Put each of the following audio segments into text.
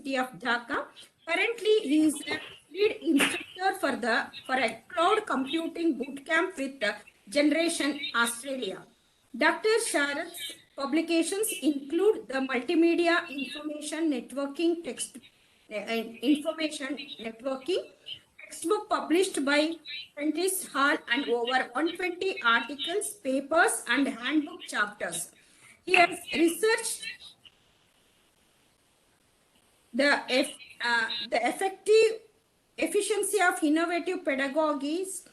University of Dhaka. Currently, he is a lead instructor for a cloud computing bootcamp with Generation Australia. Dr. Sharat's publications include the Multimedia Information Networking Information Networking textbook published by Prentice Hall and over 120 articles, papers, and handbook chapters. He has researched the effective efficiency of innovative pedagogies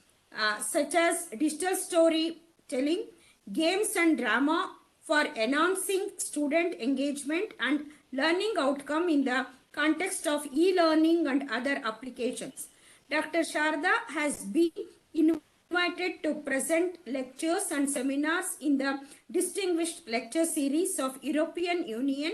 such as digital storytelling, games and drama for enhancing student engagement and learning outcome in the context of e-learning and other applications. Dr. Sharda has been invited to present lectures and seminars in the Distinguished Lecture Series of European Union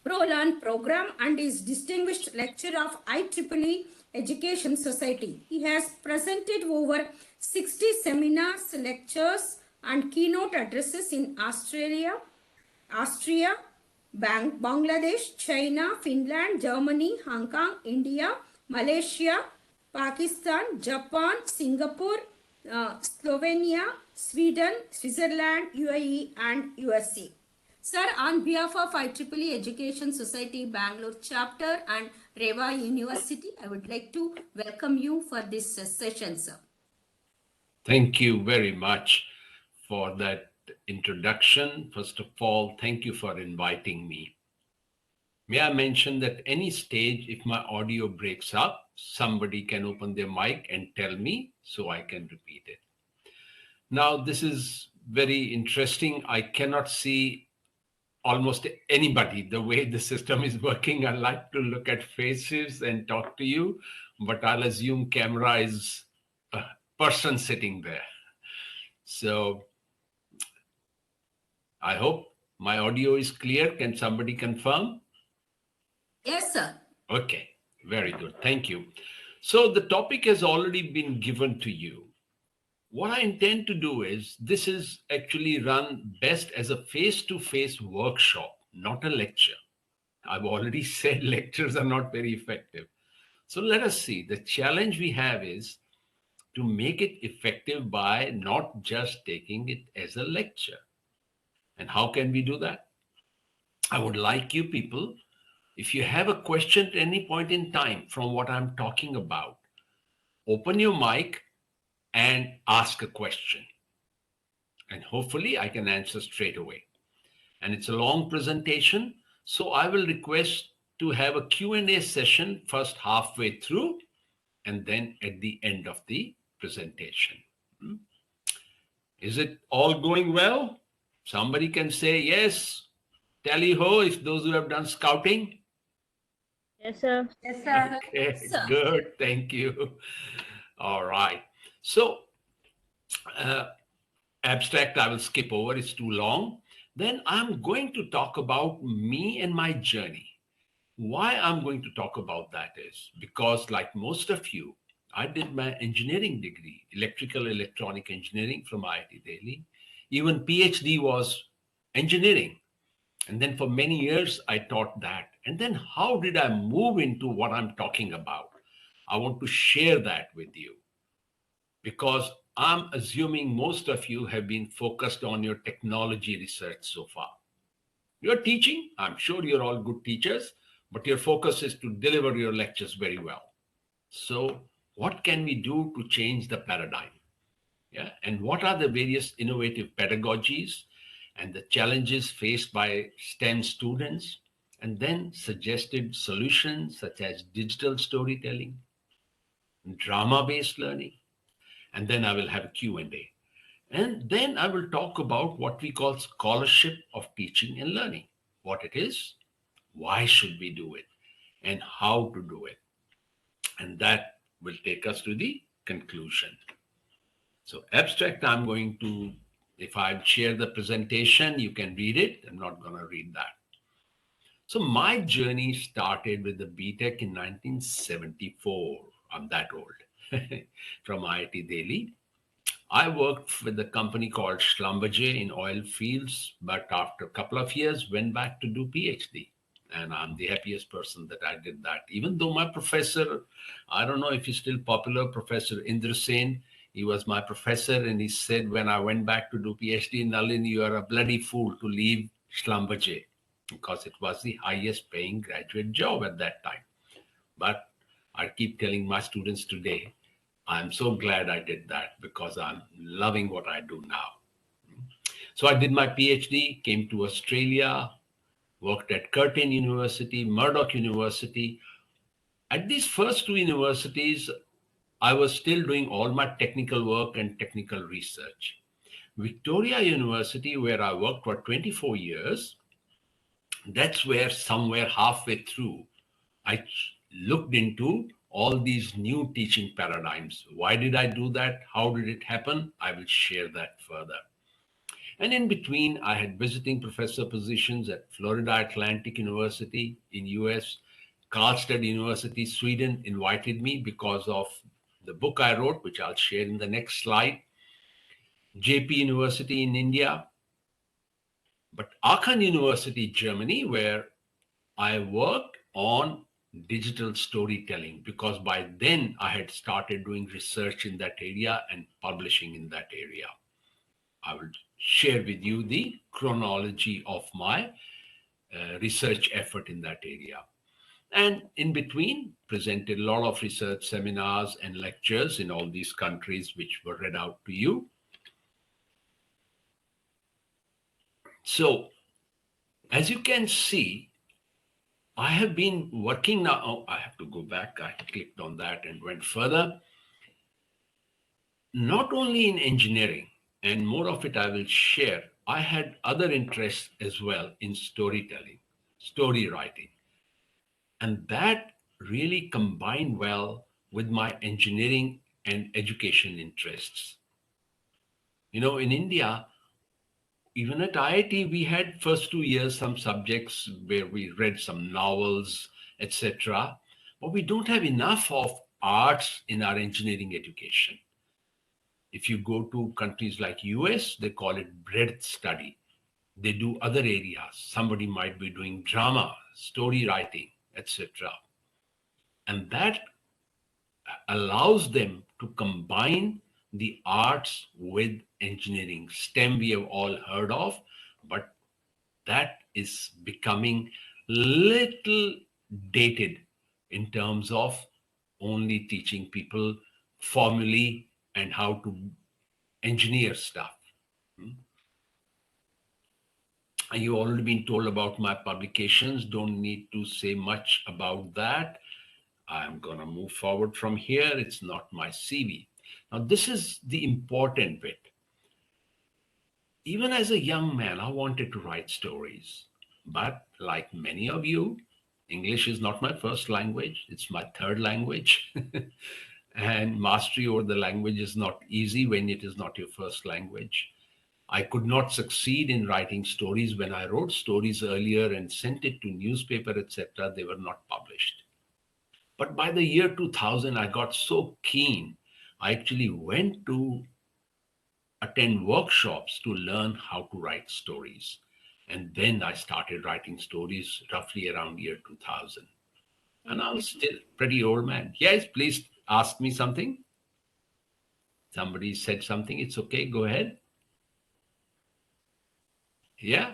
ProLearn program and is Distinguished Lecturer of IEEE Education Society. He has presented over 60 seminars, lectures, and keynote addresses in Australia, Austria, Bangladesh, China, Finland, Germany, Hong Kong, India, Malaysia, Pakistan, Japan, Singapore, Slovenia, Sweden, Switzerland, UAE, and USA. Sir, on behalf of IEEE Education Society Bangalore chapter and Reva University, I would like to welcome you for this session, sir. Thank you very much for that introduction. First of all, thank you for inviting me. May I mention that any stage, if my audio breaks up, somebody can open their mic and tell me so I can repeat it. Now, this is very interesting. I cannot see almost anybody the way the system is working. I like to look at faces and talk to you, but I'll assume camera is a person sitting there. So I hope my audio is clear. Can somebody confirm? Yes, sir. Okay, very good. Thank you. So the topic has already been given to you. What I intend to do is, this is actually run best as a face-to-face workshop, not a lecture. I've already said lectures are not very effective. So let us see. The challenge we have is to make it effective by not just taking it as a lecture. And how can we do that? I would like you people, if you have a question at any point in time from what I'm talking about, open your mic and ask a question. And hopefully I can answer straight away. And it's a long presentation, so I will request to have a Q&A session first halfway through and then at the end of the presentation. Is it all going well? Somebody can say yes. Tally-ho if those who have done scouting. Yes, sir. Yes, sir. Okay, Yes, sir. good. Thank you. All right. So, abstract I will skip over. It's too long. Then I'm going to talk about me and my journey. Why I'm going to talk about that is because, like most of you, I did my engineering degree, electrical electronic engineering from IIT Delhi. Even PhD was engineering. And then for many years, I taught that. And then how did I move into what I'm talking about? I want to share that with you because I'm assuming most of you have been focused on your technology research so far. You're teaching. I'm sure you're all good teachers, but your focus is to deliver your lectures very well. So what can we do to change the paradigm? Yeah. And what are the various innovative pedagogies and the challenges faced by STEM students, and then suggested solutions such as digital storytelling, drama-based learning, and then I will have a Q&A. And then I will talk about what we call scholarship of teaching and learning, what it is, why should we do it, and how to do it. And that will take us to the conclusion. So abstract, I'm going to, if I share the presentation, you can read it. I'm not going to read that. So my journey started with the BTech in 1974. I'm that old. From IIT Delhi. I worked with a company called Schlumberger in oil fields, but after a couple of years, went back to do PhD. And I'm the happiest person that I did that. Even though my professor, I don't know if he's still popular, Professor Indra Sen, he was my professor, and he said when I went back to do PhD in Nalin, you are a bloody fool to leave Schlumberger, because it was the highest paying graduate job at that time. But I keep telling my students today, I'm so glad I did that because I'm loving what I do now. So I did my PhD, came to Australia, worked at Curtin University, Murdoch University. At these first two universities, I was still doing all my technical work and technical research. Victoria University, where I worked for 24 years, that's where somewhere halfway through, I looked into all these new teaching paradigms. Why did I do that? How did it happen? I will share that further. And in between, I had visiting professor positions at Florida Atlantic University in US, Karlstad University, Sweden invited me because of the book I wrote, which I'll share in the next slide, JP University in India, but Aachen University, Germany, where I worked on digital storytelling because by then I had started doing research in that area and publishing in that area. I will share with you the chronology of my research effort in that area. And in between, presented a lot of research seminars and lectures in all these countries, which were read out to you. So, as you can see, I have been working now. Oh, I have to go back. I clicked on that and went further. Not only in engineering, and more of it I will share, I had other interests as well in storytelling, story writing. And that really combined well with my engineering and education interests. You know, in India, even at IIT, we had first 2 years some subjects where we read some novels, etc. But we don't have enough of arts in our engineering education. If you go to countries like US, they call it breadth study. They do other areas. Somebody might be doing drama, story writing, etc. And that allows them to combine the arts with engineering. STEM we have all heard of, but that is becoming little dated in terms of only teaching people formally and how to engineer stuff. And you've already been told about my publications, don't need to say much about that. I'm going to move forward from here. It's not my CV. Now, this is the important bit. Even as a young man, I wanted to write stories. But like many of you, English is not my first language, it's my third language. And mastery over the language is not easy when it is not your first language. I could not succeed in writing stories. When I wrote stories earlier and sent it to newspaper, etc., they were not published. But by the year 2000, I got so keen, I actually went to attend workshops to learn how to write stories. And then I started writing stories roughly around year 2000. And I'm still pretty old man. Yes, please ask me something. Somebody said something. It's okay. Go ahead. Yeah.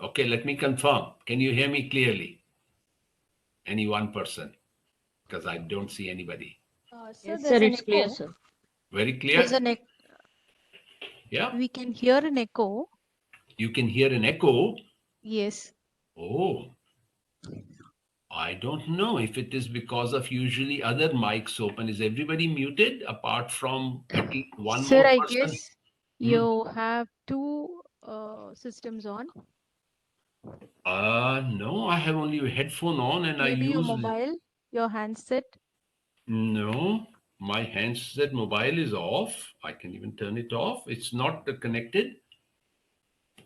Okay. Let me confirm. Can you hear me clearly? Any one person? Because I don't see anybody. Yes, Sir, sir, there's an it's clear, echo. sir. Very There's clear? an echo. Yeah. We can hear an echo. You can hear an echo. Yes. Oh, I don't know if it is because of usually other mics open. Is everybody muted apart from at least one Sir, more I person? guess Hmm? you have two systems on. No, I have only a headphone on and I Maybe your use, mobile, your handset. no, my handset mobile is off. I can even turn it off. It's not connected.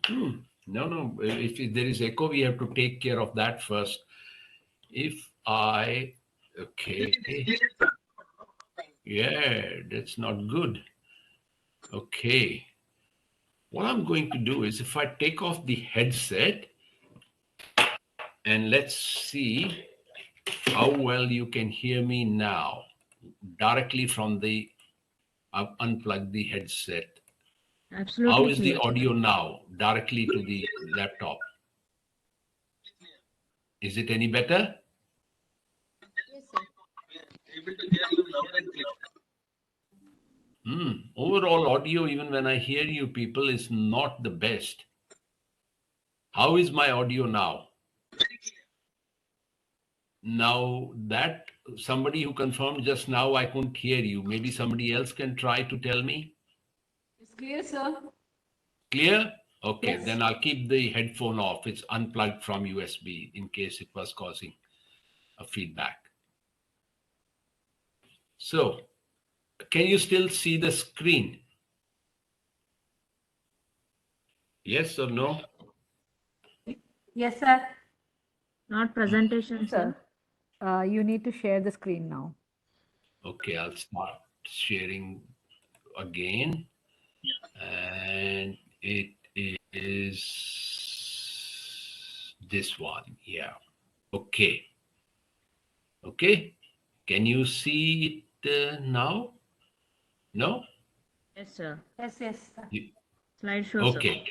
No, no. If there is echo, we have to take care of that first. If I, okay. Yeah, that's not good. Okay. What I'm going to do is if I take off the headset, And let's see how well you can hear me now. Directly from the, I've unplugged the headset. How Absolutely is the clear. audio now? Directly to the laptop. Is it any better? Yes, sir. Overall audio, even when I hear you people, is not the best. How is my audio now? Now that somebody who confirmed just now, I couldn't hear you. Maybe somebody else can try to tell me. It's clear, sir. Clear? Okay, Yes. then I'll keep the headphone off. It's unplugged from USB in case it was causing a feedback. So, can you still see the screen? Yes or no? Yes, sir. Not presentation, Sir, sir. you need to share the screen now. Okay, I'll start sharing again. And it is this one. Yeah. Okay. Okay. Can you see it now? No? Yes, sir. Yes, sir. Slideshow, sir. Okay.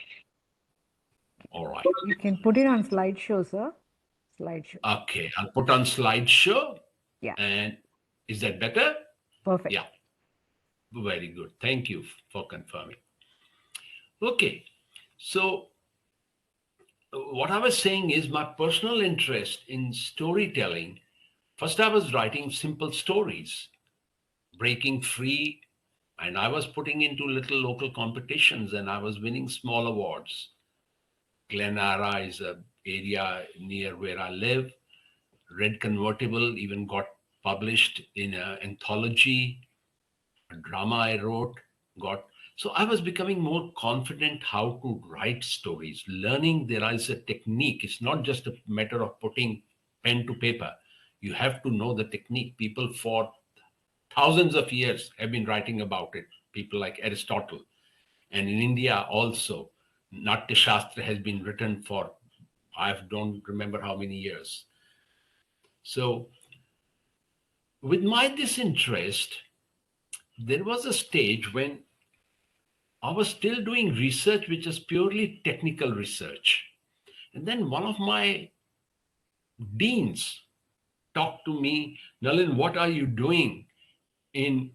All right. You can put it on slideshow, sir. Slideshow. Okay. I'll put on slideshow. Yeah. And is that better? Perfect. Yeah. Very good. Thank you for confirming. Okay. So, what I was saying is my personal interest in storytelling. First, I was writing simple stories, breaking free, and I was putting into little local competitions and I was winning small awards. Glenara is a area near where I live. Red Convertible even got published in an anthology. A drama I wrote got. So I was becoming more confident how to write stories, learning there is a technique. It's not just a matter of putting pen to paper. You have to know the technique. People for thousands of years have been writing about it. People like Aristotle. And in India also, Natya Shastra has been written for, I don't remember how many years. So with my disinterest, there was a stage when I was still doing research, which is purely technical research. And then one of my deans talked to me, Nalin, what are you doing in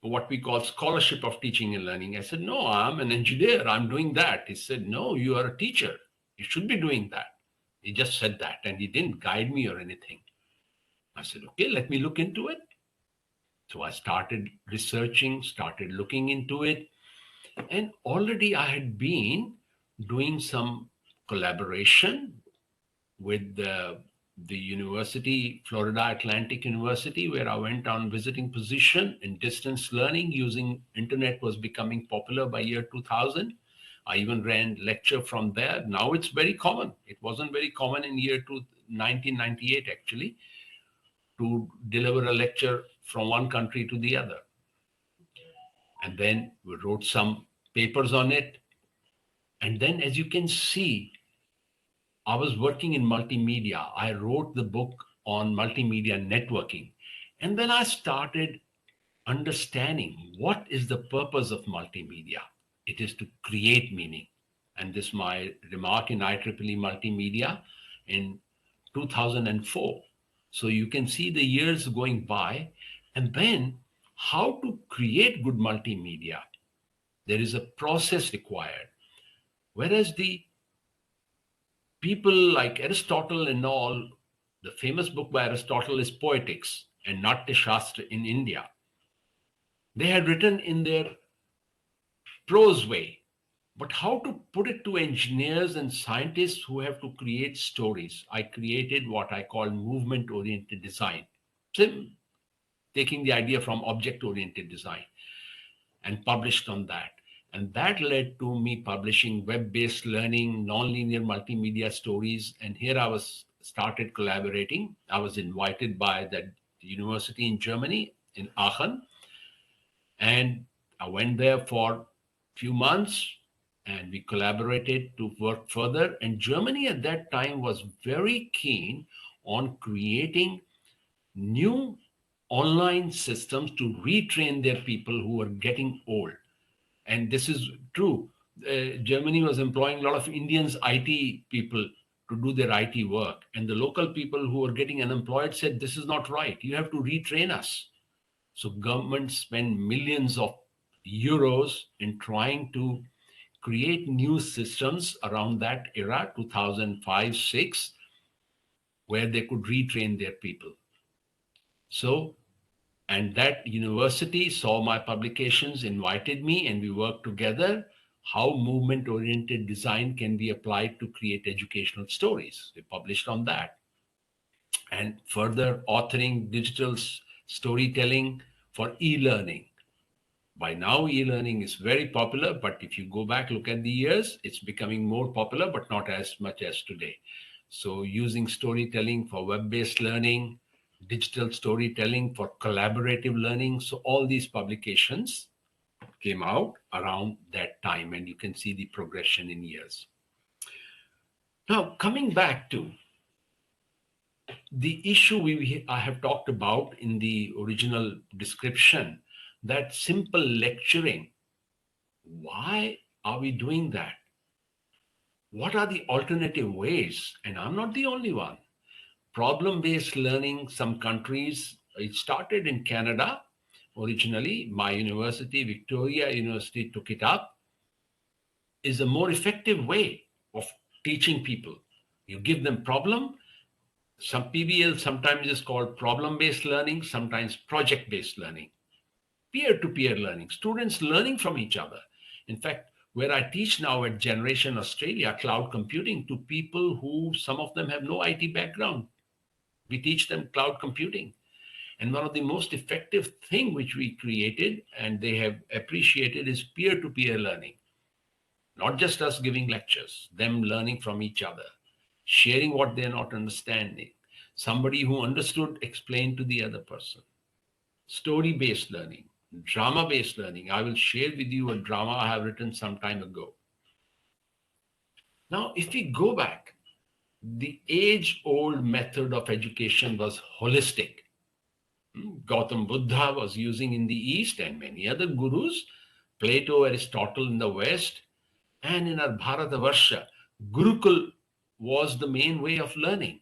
what we call scholarship of teaching and learning? I said, no, I'm an engineer. I'm doing that. He said, no, you are a teacher. You should be doing that. He just said that and he didn't guide me or anything. I said, okay, let me look into it. So I started researching, started looking into it. And already I had been doing some collaboration with the university, Florida Atlantic University, where I went on visiting position in distance learning using internet was becoming popular by year 2000. I even ran lecture from there. Now it's very common. It wasn't very common in 1998 actually to deliver a lecture from one country to the other. And then we wrote some papers on it. And then as you can see, I was working in multimedia. I wrote the book on multimedia networking. And then I started understanding what is the purpose of multimedia. It is to create meaning. And this is my remark in IEEE Multimedia in 2004. So you can see the years going by. And then how to create good multimedia. There is a process required. Whereas the people like Aristotle and all, the famous book by Aristotle is Poetics and Natya Shastra in India. They had written in their prose way, but how to put it to engineers and scientists who have to create stories? I created what I call movement oriented design, taking the idea from object oriented design and published on that. And that led to me publishing web-based learning, nonlinear multimedia stories. And here I was started collaborating. I was invited by the university in Germany, in Aachen. And I went there for a few months. and we collaborated to work further. And Germany at that time was very keen on creating new online systems to retrain their people who were getting old. And this is true. Germany was employing a lot of Indians IT people to do their IT work. And the local people who were getting unemployed said, this is not right. You have to retrain us. So government spent millions of euros in trying to create new systems around that era, 2005, 6, where they could retrain their people. So, and that university saw my publications, invited me, and we worked together how movement oriented design can be applied to create educational stories. We published on that. And further authoring digital storytelling for e-learning. By now, e-learning is very popular, but if you go back, look at the years, it's becoming more popular, but not as much as today. So using storytelling for web-based learning, digital storytelling for collaborative learning. So all these publications came out around that time, and you can see the progression in years. Now, coming back to the issue I have talked about in the original description, that simple lecturing. Why are we doing that? What are the alternative ways? And I'm not the only one. Problem-based learning, some countries, it started in Canada originally. My university, Victoria University, took it up, is a more effective way of teaching people. You give them problem. Some PBL sometimes is called problem-based learning, sometimes project-based learning. Peer-to-peer learning, students learning from each other. In fact, where I teach now at Generation Australia, cloud computing, to people who, some of them have no IT background. We teach them cloud computing. And one of the most effective thing which we created and they have appreciated is peer-to-peer learning. Not just us giving lectures, them learning from each other, sharing what they're not understanding. Somebody who understood explained to the other person. Story-based learning, drama-based learning. I will share with you a drama I have written some time ago. Now, if we go back, the age-old method of education was holistic. Gautam Buddha was using in the East and many other gurus, Plato, Aristotle in the West, and in our Bharatavarsha, Gurukul was the main way of learning.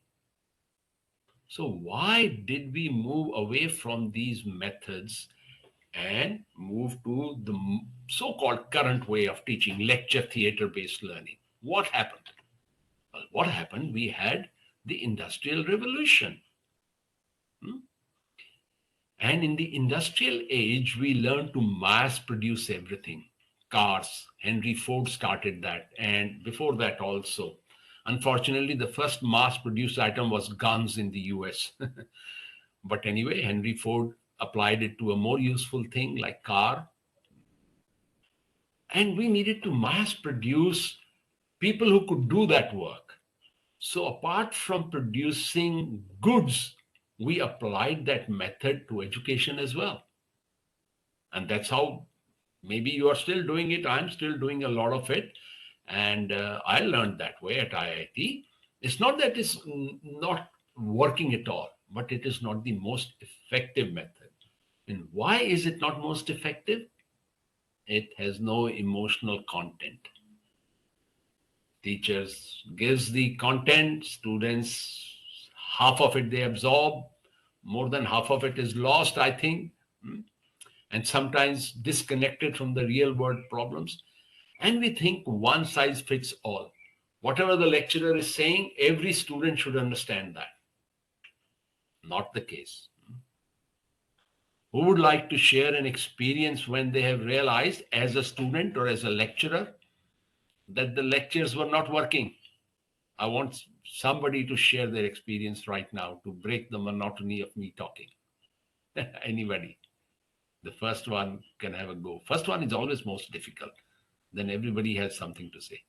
So why did we move away from these methods and move to the so-called current way of teaching, lecture theater-based learning? What happened? Well, what happened? We had the Industrial Revolution. And in the industrial age, we learned to mass produce everything. Cars, Henry Ford started that. And before that also. Unfortunately, the first mass produced item was guns in the US. But anyway, Henry Ford applied it to a more useful thing like car. And we needed to mass produce people who could do that work. So apart from producing goods, we applied that method to education as well. And that's how maybe you are still doing it. I'm still doing a lot of it. And I learned that way at IIT. It's not that it's not working at all, but it is not the most effective method. And why is it not most effective? It has no emotional content. Teachers gives the content, students, half of it they absorb, more than half of it is lost, I think, and sometimes disconnected from the real world problems. And we think one size fits all. Whatever the lecturer is saying, every student should understand that. Not the case. Who would like to share an experience when they have realized as a student or as a lecturer that the lectures were not working? I want somebody to share their experience right now to break the monotony of me talking. Anybody? The first one can have a go. First one is always most difficult. Then everybody has something to say.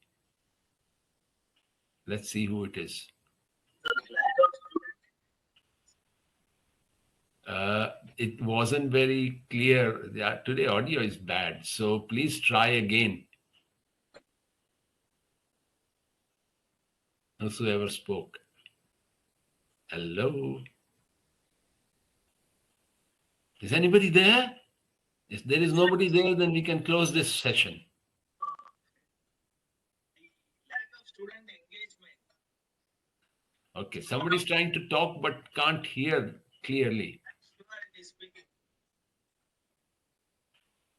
Let's see who it is. It wasn't very clear. Today audio is bad, so please try again. Whosoever spoke. Hello. Is anybody there? If there is nobody there, then we can close this session. Okay, somebody's trying to talk but can't hear clearly.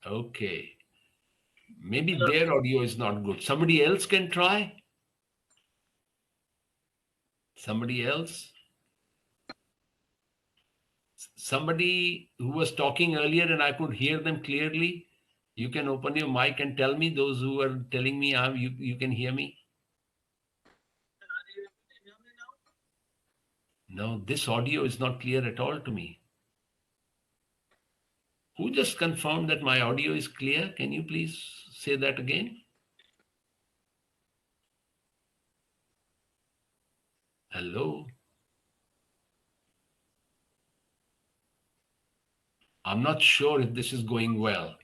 Okay. Maybe their audio is not good. Somebody else can try? Somebody else? Somebody who was talking earlier and I could hear them clearly? You can open your mic and tell me, those who are telling me you can hear me? No, this audio is not clear at all to me. Who just confirmed that my audio is clear? Can you please say that again? Hello? I'm not sure if this is going well.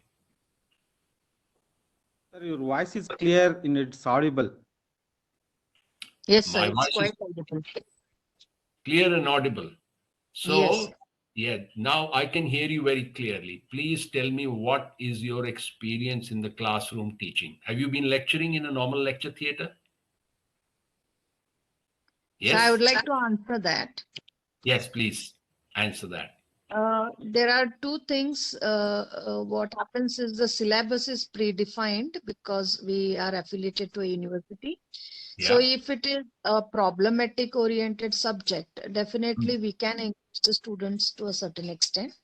Sir, your voice is clear and it's audible. Yes, sir. My It's voice quite is audible. clear and audible. So, Yes. yeah, now I can hear you very clearly. Please tell me, what is your experience in the classroom teaching? Have you been lecturing in a normal lecture theater? So I would Yes? like to answer that. Yes, please answer that. There are two things. What happens is the syllabus is predefined because we are affiliated to a university. So Yeah. if it is a problematic oriented subject, definitely we can engage the students to a certain extent.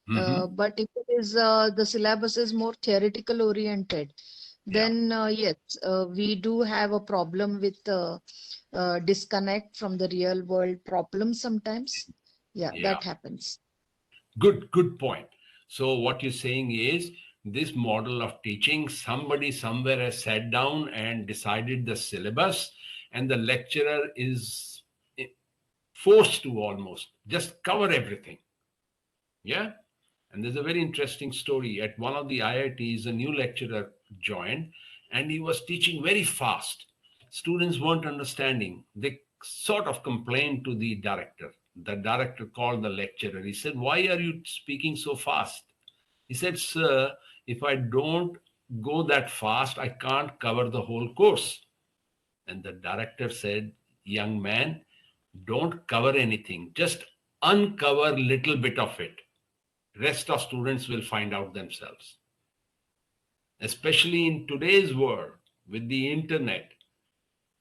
Mm-hmm. But if it is the syllabus is more theoretical oriented, Yeah. then yes, we do have a problem with disconnect from the real world problem sometimes. Yeah, Yeah. that happens. Good point. So what you're saying is, this model of teaching, somebody somewhere has sat down and decided the syllabus, and the lecturer is forced to almost just cover everything. Yeah. And there's a very interesting story. At one of the IITs, a new lecturer joined and he was teaching very fast. Students weren't understanding. They sort of complained to the director. The director called the lecturer. He said, "Why are you speaking so fast?" He said, "Sir, if I don't go that fast, I can't cover the whole course." And the director said, "Young man, don't cover anything. Just uncover a little bit of it. Rest of students will find out themselves." Especially in today's world with the internet,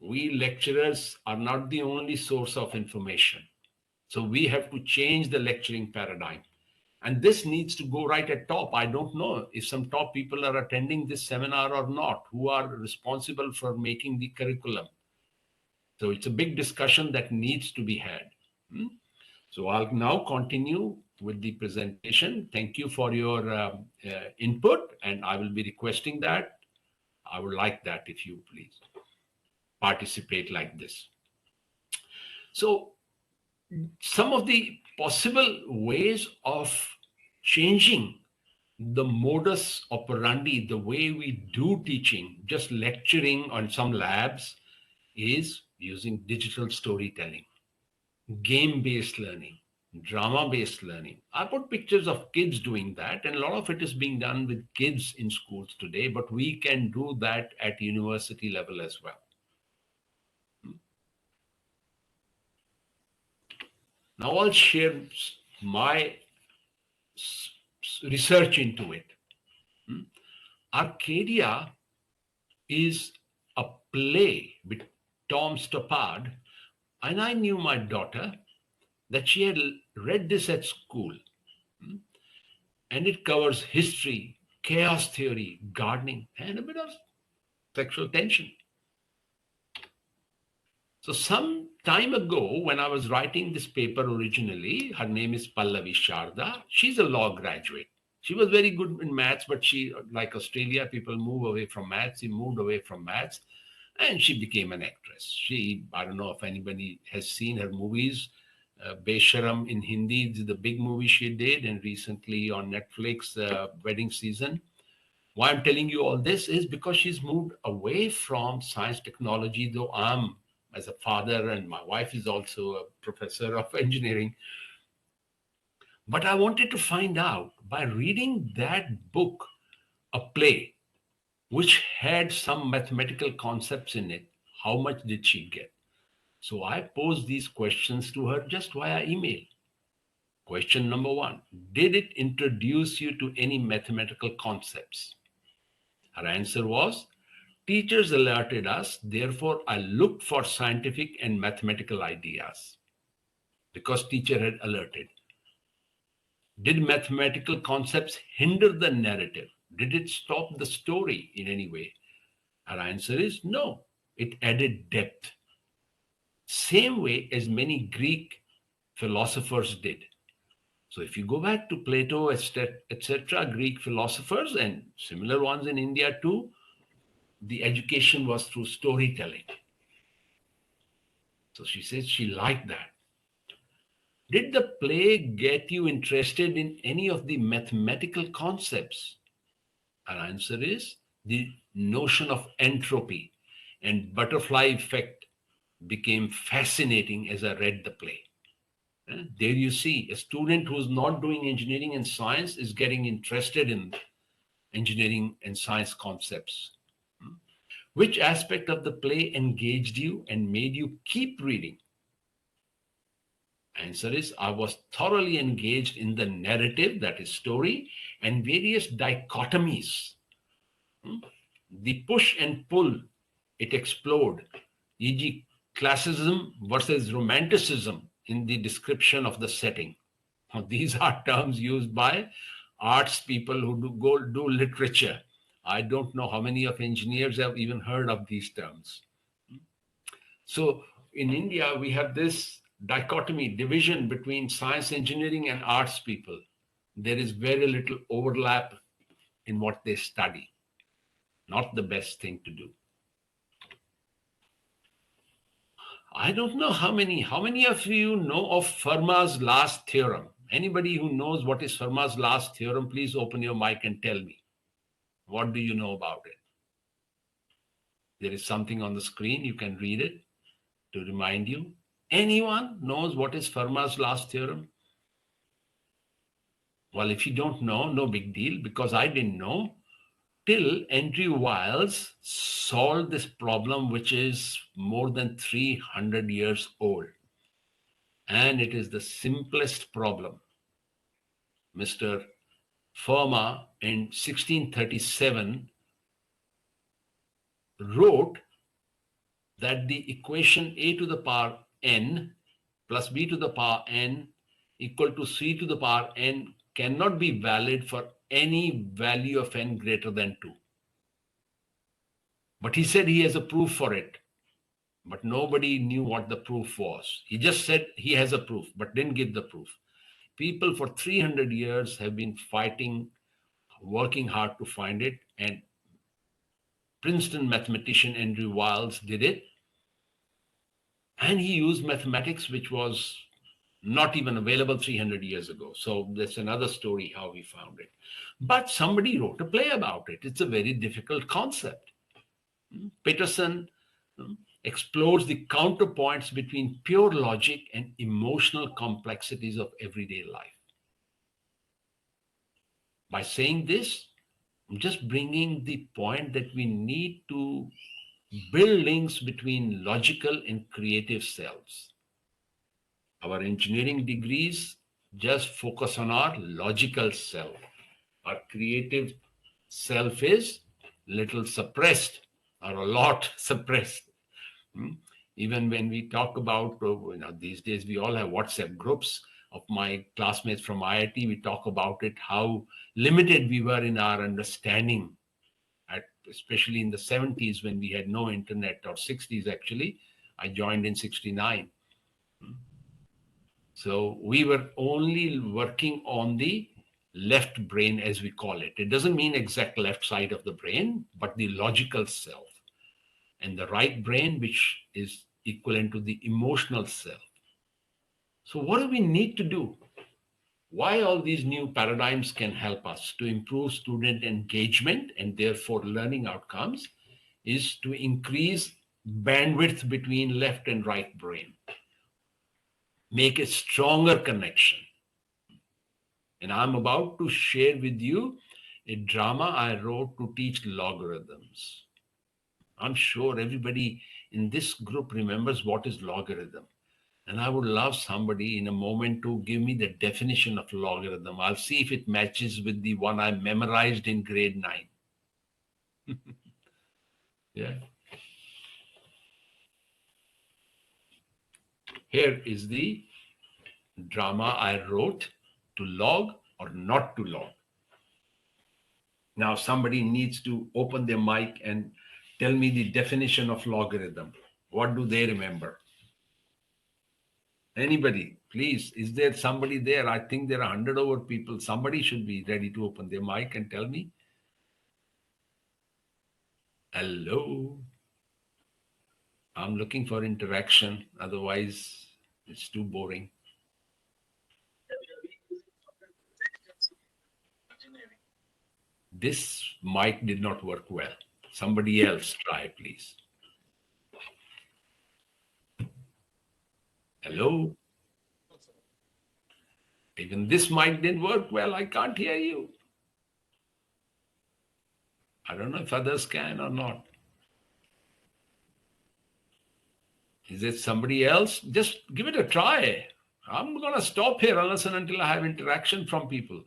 we lecturers are not the only source of information. So we have to change the lecturing paradigm. And this needs to go right at top. I don't know if some top people are attending this seminar or not, who are responsible for making the curriculum. So it's a big discussion that needs to be had. So I'll now continue with the presentation. Thank you for your input, and I will be requesting that. I would like that if you please participate like this. So some of the possible ways of changing the modus operandi, the way we do teaching, just lecturing on some labs, is using digital storytelling, game-based learning, drama-based learning. I put pictures of kids doing that, and a lot of it is being done with kids in schools today, but we can do that at university level as well. Now I'll share my research into it. Arcadia is a play with Tom Stoppard, and I knew my daughter that she had read this at school. And it covers history, chaos theory, gardening, and a bit of sexual tension. So some time ago, when I was writing this paper originally, her name is Pallavi Sharda. She's a law graduate. She was very good in maths, but she, like Australia, people move away from maths. She moved away from maths, and she became an actress. I don't know if anybody has seen her movies. Besharam in Hindi is the big movie she did, and recently on Netflix, Wedding Season. Why I'm telling you all this is because she's moved away from science technology, though I'm as a father, and my wife is also a professor of engineering. But I wanted to find out by reading that book, a play, which had some mathematical concepts in it, how much did she get? So I posed these questions to her just via email. Question number 1, did it introduce you to any mathematical concepts? Her answer was, teachers alerted us, therefore I looked for scientific and mathematical ideas because teacher had alerted. Did mathematical concepts hinder the narrative? Did it stop the story in any way? Our answer is no. It added depth. Same way as many Greek philosophers did. So if you go back to Plato, etc., Greek philosophers and similar ones in India too, the education was through storytelling. So she says she liked that. Did the play get you interested in any of the mathematical concepts? Our answer is the notion of entropy and butterfly effect became fascinating as I read the play. There you see a student who's not doing engineering and science is getting interested in engineering and science concepts. Which aspect of the play engaged you and made you keep reading? Answer is, I was thoroughly engaged in the narrative, that is story, and various dichotomies. The push and pull it explored, e.g. classicism versus romanticism in the description of the setting. Now, these are terms used by arts people who do literature. I don't know how many of engineers have even heard of these terms. So in India, we have this dichotomy, division between science, engineering, and arts people. There is very little overlap in what they study. Not the best thing to do. I don't know how many of you know of Fermat's last theorem? Anybody who knows what is Fermat's last theorem, please open your mic and tell me. What do you know about it? There is something on the screen. You can read it to remind you. Anyone knows what is Fermat's last theorem? Well, if you don't know, no big deal, because I didn't know till Andrew Wiles solved this problem, which is more than 300 years old. And it is the simplest problem. Mr. Fermat in 1637 wrote that the equation a to the power n plus b to the power n equal to c to the power n cannot be valid for any value of n greater than 2. But he said he has a proof for it. But nobody knew what the proof was. He just said he has a proof, but didn't give the proof. People for 300 years have been fighting, working hard to find it, and Princeton mathematician Andrew Wiles did it. And he used mathematics, which was not even available 300 years ago. So that's another story how he found it. But somebody wrote a play about it. It's a very difficult concept. Peterson explores the counterpoints between pure logic and emotional complexities of everyday life. By saying this, I'm just bringing the point that we need to build links between logical and creative selves. Our engineering degrees just focus on our logical self. Our creative self is little suppressed or a lot suppressed. Even when we talk about, these days we all have WhatsApp groups of my classmates from IIT, we talk about it, how limited we were in our understanding, especially in the 70s when we had no internet, or 60s actually. I joined in 69. So we were only working on the left brain, as we call it. It doesn't mean exact left side of the brain, but the logical self. And the right brain, which is equivalent to the emotional self. So what do we need to do? Why all these new paradigms can help us to improve student engagement and therefore learning outcomes is to increase bandwidth between left and right brain, make a stronger connection. And I'm about to share with you a drama I wrote to teach logarithms. I'm sure everybody in this group remembers what is logarithm. And I would love somebody in a moment to give me the definition of logarithm. I'll see if it matches with the one I memorized in grade 9. Yeah. Here is the drama I wrote, to log or not to log. Now somebody needs to open their mic and tell me the definition of logarithm. What do they remember? Anybody, please. Is there somebody there? I think there are 100 over people. Somebody should be ready to open their mic and tell me. Hello. I'm looking for interaction. Otherwise, it's too boring. This mic did not work well. Somebody else try, please. Hello? Even this mic didn't work well. I can't hear you. I don't know if others can or not. Is it somebody else? Just give it a try. I'm going to stop here unless and until I have interaction from people.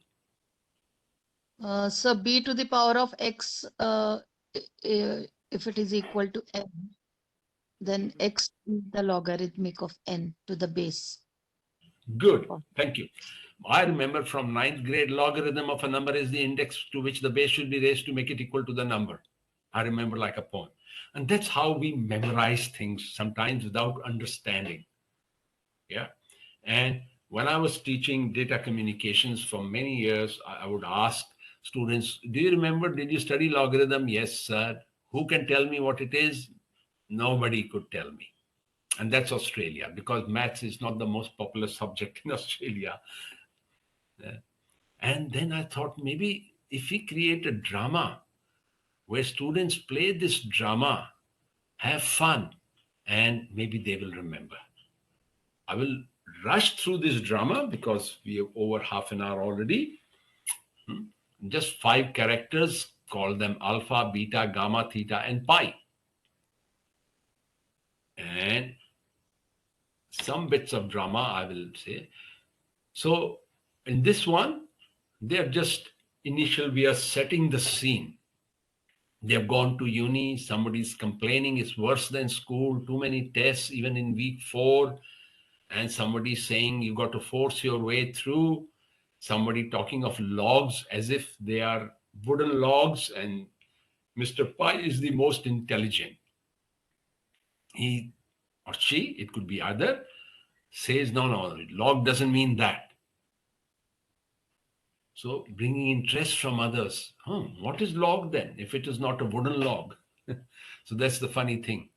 So b to the power of x, if it is equal to n, then x is the logarithmic of n to the base. Good. Thank you. I remember from 9th grade, logarithm of a number is the index to which the base should be raised to make it equal to the number. I remember like a poem. And that's how we memorize things sometimes without understanding. Yeah. And when I was teaching data communications for many years, I would ask students, do you remember, did you study logarithm? Yes, sir. Who can tell me what it is? Nobody could tell me. And that's Australia, because maths is not the most popular subject in Australia. And then I thought, maybe if we create a drama where students play this drama, have fun, and maybe they will remember. I will rush through this drama because we have over half an hour already. Just 5 characters, call them alpha, beta, gamma, theta, and pi. And some bits of drama I will say. So in this one, they're just initial, we are setting the scene. They've gone to uni, somebody's complaining it's worse than school, too many tests, even in week 4. And somebody's saying you got to force your way through. Somebody talking of logs as if they are wooden logs, and Mr. Pi is the most intelligent. He or she, it could be either, says, no, log doesn't mean that. So bringing interest from others. What is log then, if it is not a wooden log? So that's the funny thing.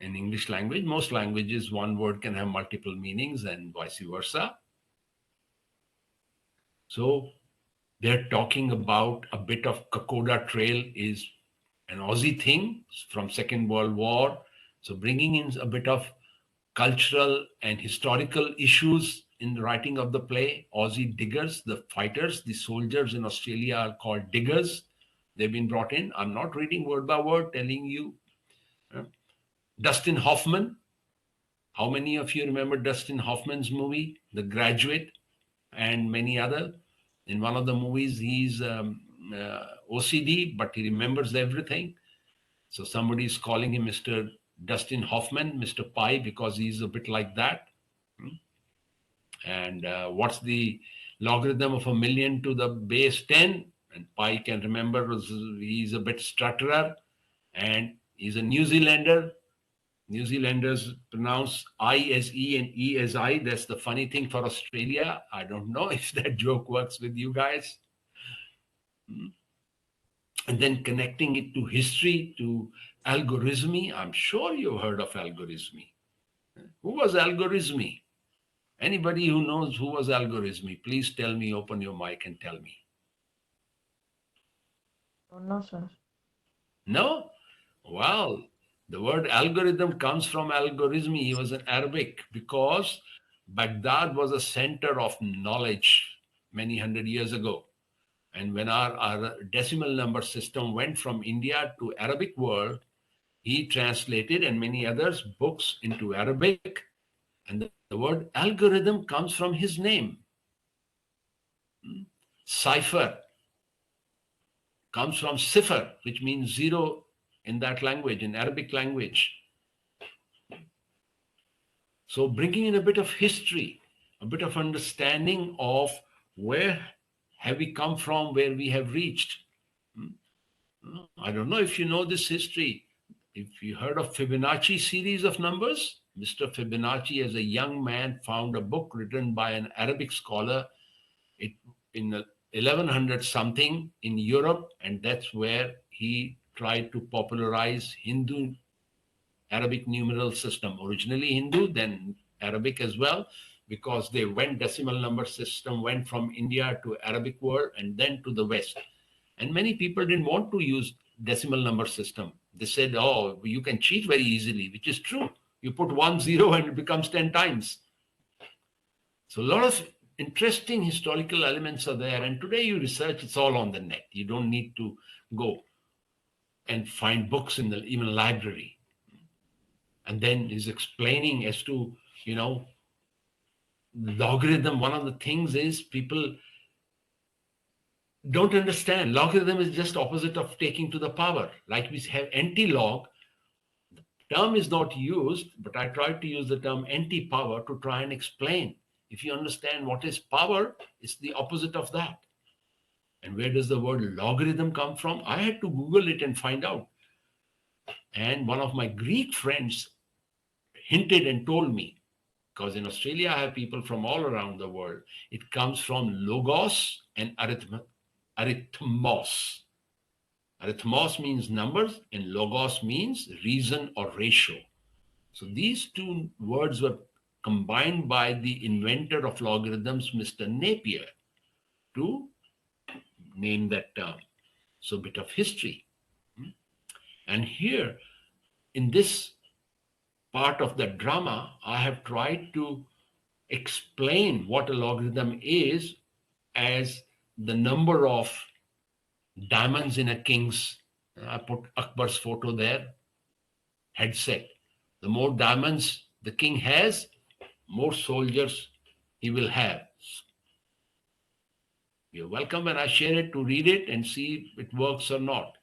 In English language, most languages, one word can have multiple meanings and vice versa. So they're talking about a bit of Kokoda Trail is an Aussie thing from Second World War. So bringing in a bit of cultural and historical issues in the writing of the play. Aussie diggers, the fighters, the soldiers in Australia are called diggers. They've been brought in. I'm not reading word by word, telling you. Dustin Hoffman. How many of you remember Dustin Hoffman's movie, The Graduate, and many other? In one of the movies, he's OCD, but he remembers everything. So somebody is calling him Mr. Dustin Hoffman, Mr. Pi, because he's a bit like that. And what's the logarithm of 1,000,000 to the base 10? And Pi can remember he's a bit stutterer, and he's a New Zealander. New Zealanders pronounce I as E and E as I. That's the funny thing for Australia. I don't know if that joke works with you guys. And then connecting it to history, to algorithmy. I'm sure you've heard of algorithmy. Who was algorithmy? Anybody who knows who was algorithmy, please tell me, open your mic and tell me. No, sir. No? Well, The word algorithm comes from algorithm. He was an Arabic because Baghdad was a center of knowledge many hundred years ago. And when our decimal number system went from India to Arabic world, he translated and many others books into Arabic. And the word algorithm comes from his name. Cipher comes from sifar, which means zero in that language, in Arabic language. So bringing in a bit of history, a bit of understanding of where have we come from, where we have reached. I don't know if you know this history. If you heard of Fibonacci series of numbers, Mr. Fibonacci, as a young man, found a book written by an Arabic scholar in 1100 something in Europe, and that's where he tried to popularize Hindu Arabic numeral system. Originally Hindu, then Arabic as well, because they went decimal number system went from India to Arabic world and then to the West. And many people didn't want to use decimal number system. They said, oh, you can cheat very easily, which is true. You put 1 0 and it becomes 10 times. So a lot of interesting historical elements are there. And today you research, it's all on the net. You don't need to go and find books in the even library. And then he's explaining as to, logarithm. One of the things is people don't understand. Logarithm is just opposite of taking to the power. Like we have anti-log, the term is not used, but I tried to use the term anti-power to try and explain. If you understand what is power, it's the opposite of that. And where does the word logarithm come from? I had to Google it and find out. And one of my Greek friends hinted and told me, because in Australia I have people from all around the world, it comes from logos and arithmos. Arithmos means numbers and logos means reason or ratio. So these two words were combined by the inventor of logarithms, Mr. Napier, to name that term. So a bit of history. And here in this part of the drama, I have tried to explain what a logarithm is as the number of diamonds in a king's, I put Akbar's photo there, headset. The more diamonds the king has, more soldiers he will have. You're welcome when I share it to read it and see if it works or not.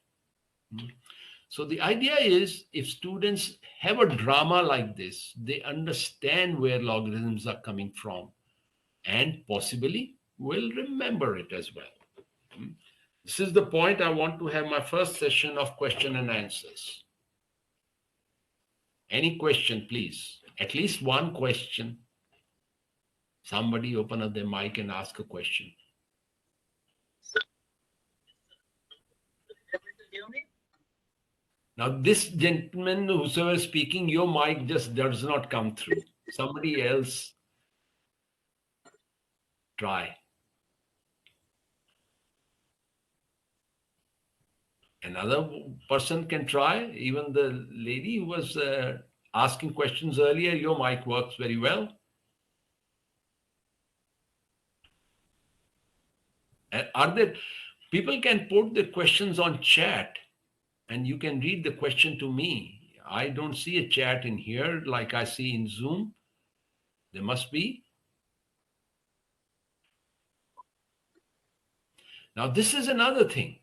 So the idea is if students have a drama like this, they understand where logarithms are coming from and possibly will remember it as well. This is the point I want to have my first session of question and answers. Any question, please? At least one question. Somebody open up their mic and ask a question. Now, this gentleman, whosoever is speaking, your mic just does not come through. Somebody else try. Another person can try. Even the lady who was asking questions earlier, your mic works very well. Are there people can put the questions on chat and you can read the question to me. I don't see a chat in here like I see in Zoom. There must be. Now, this is another thing.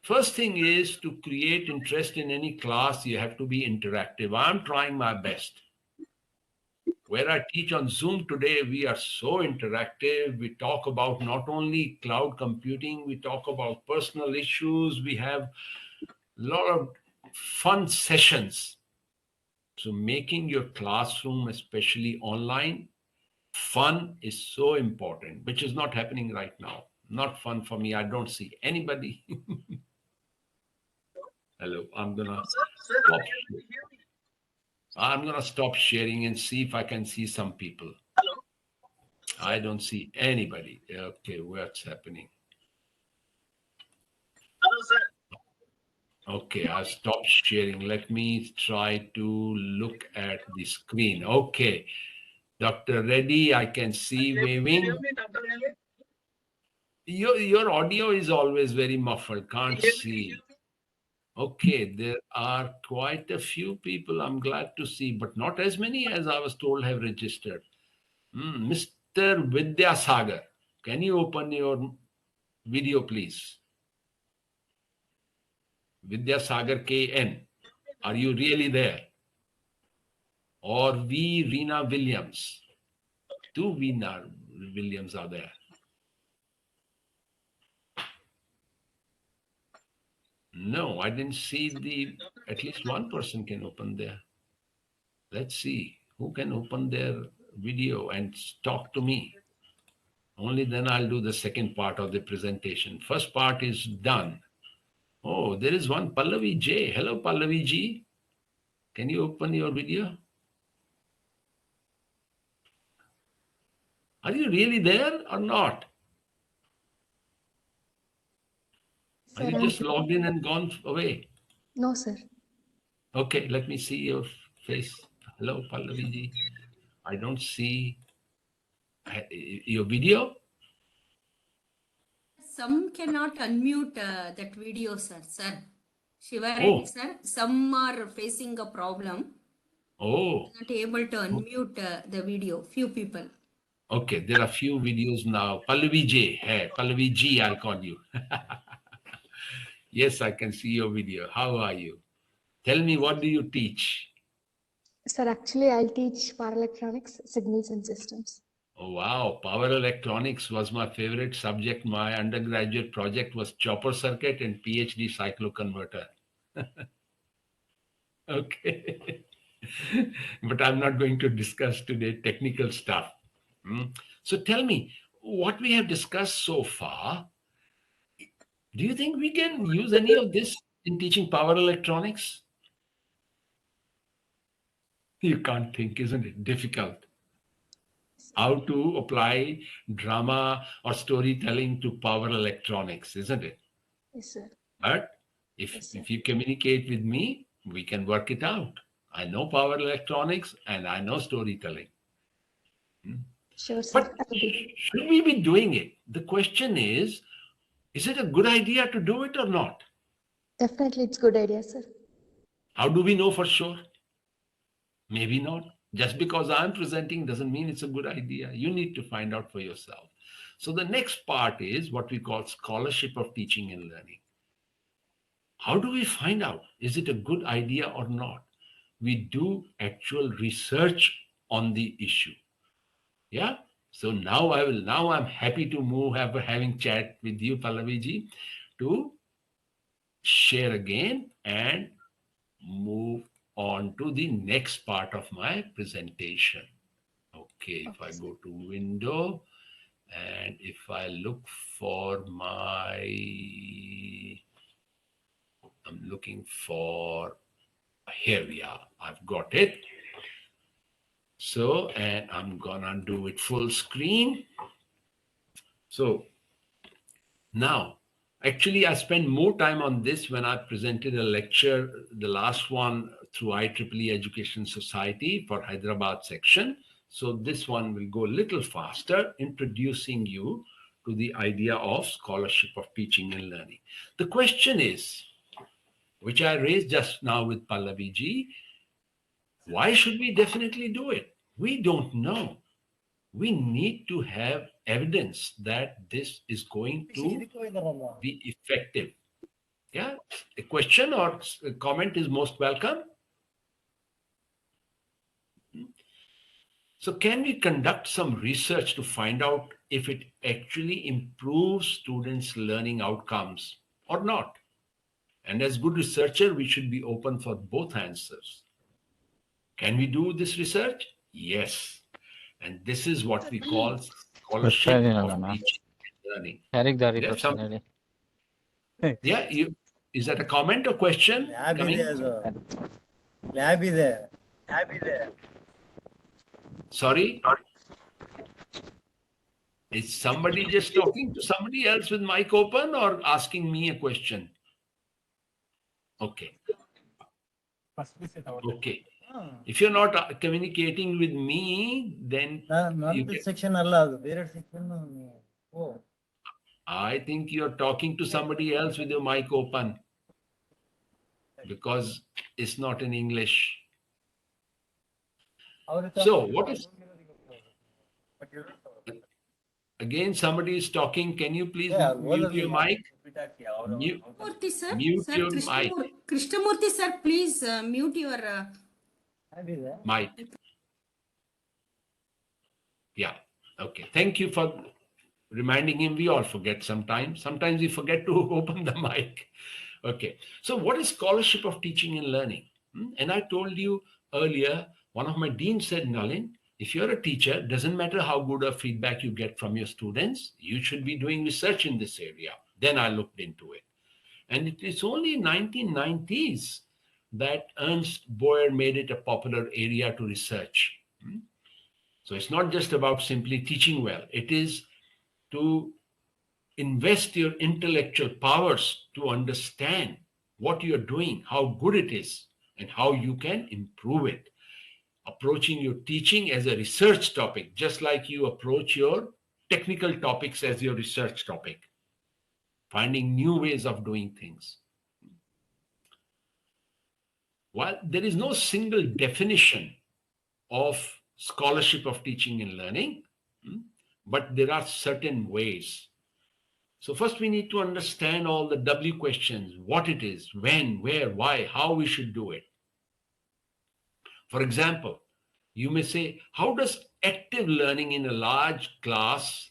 First thing is to create interest in any class, you have to be interactive. I'm trying my best. Where I teach on Zoom today, we are so interactive. We talk about not only cloud computing, we talk about personal issues. We have a lot of fun sessions. So making your classroom, especially online, fun is so important, which is not happening right now. Not fun for me. I don't see anybody. Hello, I'm gonna stop sharing and see if I can see some people. I don't see anybody. Okay, what's happening? Okay, I'll stop sharing. Let me try to look at the screen. Okay. Dr. Reddy, I can see waving. Your audio is always very muffled. Can't see. Okay, there are quite a few people I'm glad to see, but not as many as I was told have registered. Mr. Vidyasagar, can you open your video, please? Vidyasagar KN, are you really there? Or V. Rina Williams? Two Rina Williams are there. No, I didn't see at least one person can open there. Let's see who can open their video and talk to me. Only then I'll do the second part of the presentation. First part is done. Oh, there is one Pallavi J. Hello, Pallavi Ji. Can you open your video? Are you really there or not? Sir, Are you just logged in and gone away? no, sir. Okay, let me see your face. Hello, Pallavi Ji. I don't see your video. Some cannot unmute that video, sir. Sir, Shiva Oh. Reddy, sir. Some are facing a problem. Oh, Not able to unmute the video. Few people. okay. There are few videos now. Pallavi J. Hey, Pallavi G, I'll call you. Yes, I can see your video. How are you? Tell me, what do you teach? Sir, actually, I'll teach power electronics, signals and systems. Oh, wow. Power electronics was my favorite subject. My undergraduate project was chopper circuit and PhD cycloconverter. Okay. But I'm not going to discuss today technical stuff. So tell me, what we have discussed so far, do you think we can use any of this in teaching power electronics? You can't think, isn't it? Difficult. How to apply drama or storytelling to power electronics, isn't it? Yes, sir. But Yes, sir. if you communicate with me, we can work it out. I know power electronics and I know storytelling. Sure, sir. But I'll be. should we be doing it? The question is it a good idea to do it or not? Definitely, it's good idea, sir. How do we know for sure? Maybe not. Just because I'm presenting doesn't mean it's a good idea. You need to find out for yourself. So the next part is what we call scholarship of teaching and learning. How do we find out? Is it a good idea or not? We do actual research on the issue. Yeah. So now I'm happy to having chat with you, Pallavi ji, to share again and move on to the next part of my presentation. Okay, if I go to window and if I look for I'm looking for, here we are, I've got it. So, and I'm gonna do it full screen. So now, actually, I spent more time on this when I presented a lecture, the last one through IEEE Education Society for Hyderabad section. So this one will go a little faster, introducing you to the idea of scholarship of teaching and learning. The question is, which I raised just now with Pallavi ji, why should we definitely do it? We don't know. We need to have evidence that this is going to be effective. Yeah, a question or a comment is most welcome. So can we conduct some research to find out if it actually improves students' learning outcomes or not? And as good researcher, we should be open for both answers. Can we do this research? Yes. And this is what we call scholarship of teaching and learning. There's some, yeah, is that a comment or question? Sorry? Is somebody just talking to somebody else with mic open or asking me a question? Okay. Okay. If you're not communicating with me, then you get, section ಅಲ್ಲ ಬೇರೆ section I think you're talking to somebody else with your mic open because it's not in English. So what is, again, somebody is talking. Can you please mute your mic? Mute, Krishnamurthy sir, mute sir, your mic. Krishnamurthy sir, please mute your. Mic. Yeah. Okay. Thank you for reminding him. We all forget sometimes. Sometimes we forget to open the mic. Okay. So what is scholarship of teaching and learning? And I told you earlier, one of my deans said, Nalin, if you're a teacher, doesn't matter how good a feedback you get from your students, you should be doing research in this area. Then I looked into it. And it is only in 1990s that Ernst Boyer made it a popular area to research. So it's not just about simply teaching well. It is to invest your intellectual powers to understand what you're doing, how good it is, and how you can improve it. Approaching your teaching as a research topic, just like you approach your technical topics as your research topic. Finding new ways of doing things. While there is no single definition of scholarship of teaching and learning, but there are certain ways. So first we need to understand all the W questions, what it is, when, where, why, how we should do it. For example, you may say, how does active learning in a large class